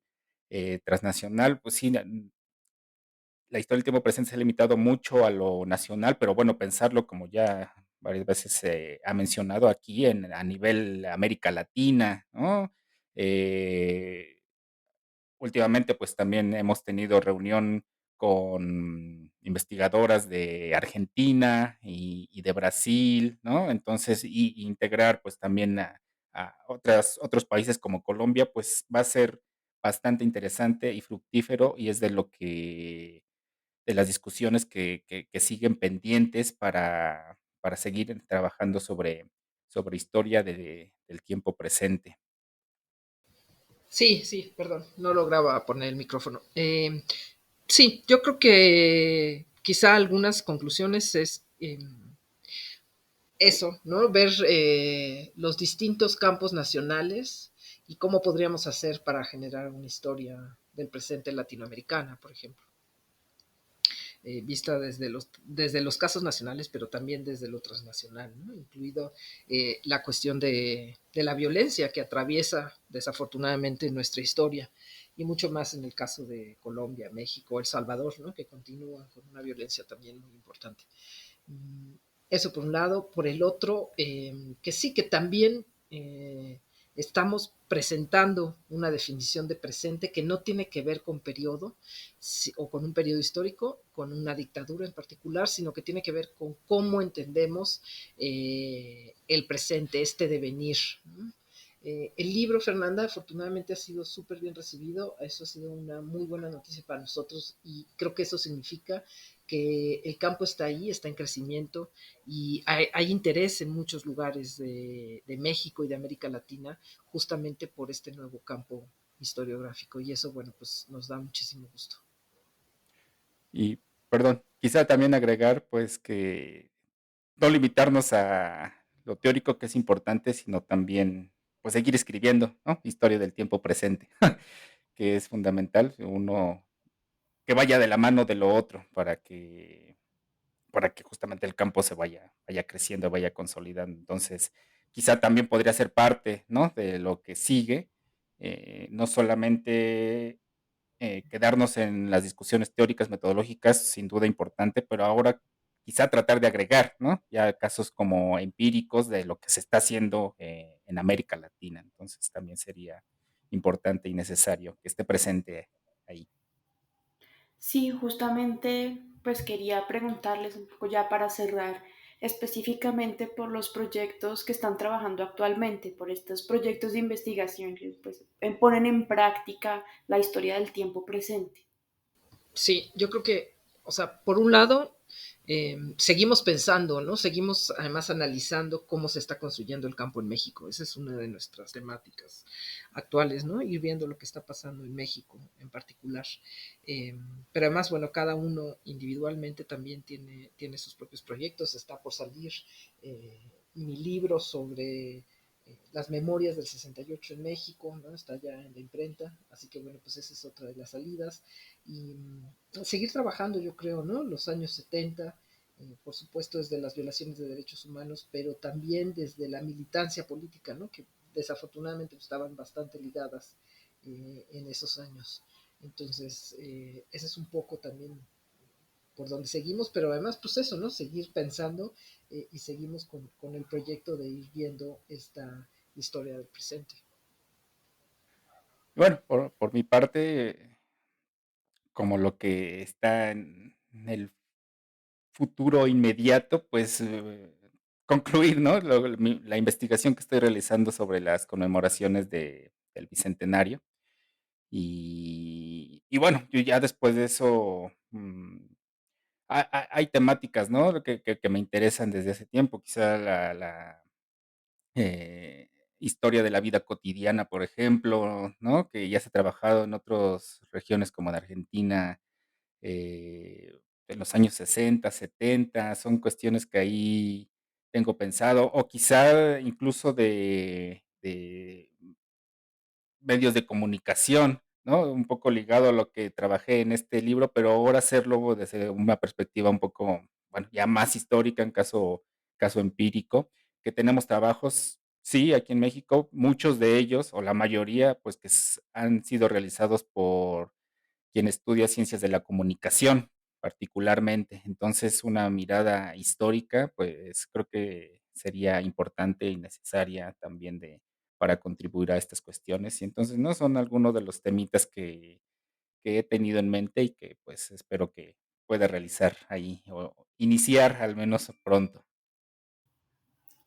transnacional, pues sí, la historia del tiempo presente se ha limitado mucho a lo nacional, pero bueno, pensarlo como ya varias veces se ha mencionado aquí a nivel América Latina, ¿no? Eh, Últimamente, pues también hemos tenido reunión con investigadoras de Argentina y de Brasil, ¿no? Entonces, y integrar pues también a otros países como Colombia, pues va a ser bastante interesante y fructífero y es de las discusiones que siguen pendientes para seguir trabajando sobre historia del tiempo presente. Sí, sí, perdón, no lograba poner el micrófono. Sí, yo creo que quizá algunas conclusiones es eso, ¿no? Ver los distintos campos nacionales y cómo podríamos hacer para generar una historia del presente latinoamericana, por ejemplo. Vista desde los casos nacionales, pero también desde lo transnacional, ¿no? Incluido la cuestión de la violencia que atraviesa desafortunadamente nuestra historia y mucho más en el caso de Colombia, México, El Salvador, ¿no? Que continúa con una violencia también muy importante. Eso por un lado. Por el otro, que sí, que también estamos presentando una definición de presente que no tiene que ver con periodo o con un periodo histórico, con una dictadura en particular, sino que tiene que ver con cómo entendemos el presente, este devenir, ¿no? El libro, Fernanda, afortunadamente ha sido súper bien recibido. Eso ha sido una muy buena noticia para nosotros y creo que eso significa que el campo está ahí, está en crecimiento y hay interés en muchos lugares de México y de América Latina justamente por este nuevo campo historiográfico y eso, bueno, pues nos da muchísimo gusto. Y, perdón, quizá también agregar, pues, que no limitarnos a lo teórico que es importante, sino también, pues, seguir escribiendo, ¿no? Historia del tiempo presente, que es fundamental, uno que vaya de la mano de lo otro para que justamente el campo vaya creciendo, vaya consolidando. Entonces, quizá también podría ser parte, ¿no? De lo que sigue, no solamente quedarnos en las discusiones teóricas, metodológicas, sin duda importante, pero ahora quizá tratar de agregar, ¿no? Ya casos como empíricos de lo que se está haciendo en América Latina. Entonces también sería importante y necesario que esté presente ahí. Sí, justamente pues quería preguntarles un poco ya para cerrar específicamente por los proyectos que están trabajando actualmente, por estos proyectos de investigación que pues, ponen en práctica la historia del tiempo presente. Sí, yo creo que, o sea, por un lado, seguimos pensando, ¿no? Seguimos además analizando cómo se está construyendo el campo en México. Esa es una de nuestras temáticas actuales, ¿no? Ir viendo lo que está pasando en México en particular. Eh, pero además, bueno, cada uno individualmente también tiene sus propios proyectos. Está por salir eh, mi libro sobre las memorias del 68 en México, ¿no? Está ya en la imprenta, así que bueno, pues esa es otra de las salidas. Y seguir trabajando, yo creo, ¿no? Los años 70, por supuesto desde las violaciones de derechos humanos, pero también desde la militancia política, ¿no? Que desafortunadamente estaban bastante ligadas en esos años. Entonces, ese es un poco también por donde seguimos, pero además, pues eso, ¿no? Seguir pensando y seguimos con el proyecto de ir viendo esta historia del presente. Bueno, por mi parte, como lo que está en el futuro inmediato, pues concluir, ¿no? La investigación que estoy realizando sobre las conmemoraciones del Bicentenario. Y bueno, yo ya después de eso, hay temáticas, ¿no? Que me interesan desde hace tiempo, quizá la historia de la vida cotidiana, por ejemplo, ¿no? Que ya se ha trabajado en otras regiones como de Argentina, eh, en los años 60, 70, son cuestiones que ahí tengo pensado, o quizá incluso de medios de comunicación, ¿no? Un poco ligado a lo que trabajé en este libro, pero ahora hacerlo desde una perspectiva un poco, bueno, ya más histórica, en caso empírico, que tenemos trabajos, sí, aquí en México, muchos de ellos, o la mayoría, pues que han sido realizados por quien estudia ciencias de la comunicación, particularmente. Entonces, una mirada histórica, pues creo que sería importante y necesaria también para contribuir a estas cuestiones. Y entonces, no son algunos de los temitas que he tenido en mente y que pues espero que pueda realizar ahí o iniciar al menos pronto.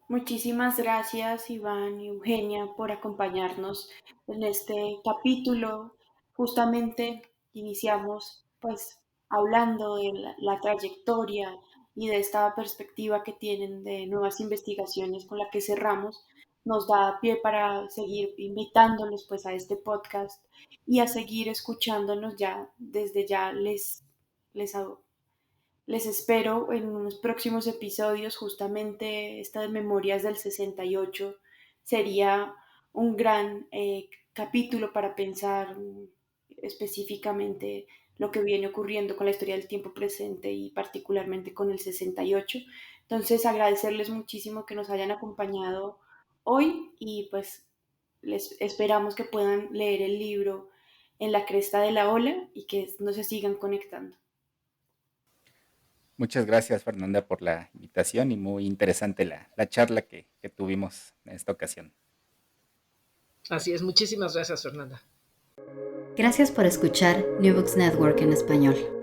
Muchísimas gracias, Iván y Eugenia, por acompañarnos en este capítulo. Justamente iniciamos pues hablando de la trayectoria y de esta perspectiva que tienen de nuevas investigaciones con la que cerramos. Nos da pie para seguir invitándolos pues a este podcast y a seguir escuchándonos ya. Desde ya les les espero en unos próximos episodios. Justamente esta de Memorias del 68 sería un gran capítulo para pensar específicamente lo que viene ocurriendo con la historia del tiempo presente y particularmente con el 68. Entonces, agradecerles muchísimo que nos hayan acompañado hoy y pues les esperamos que puedan leer el libro En la cresta de la ola y que no se sigan conectando. Muchas gracias, Fernanda, por la invitación y muy interesante la charla que tuvimos en esta ocasión. Así es, muchísimas gracias, Fernanda. Gracias por escuchar New Books Network en español.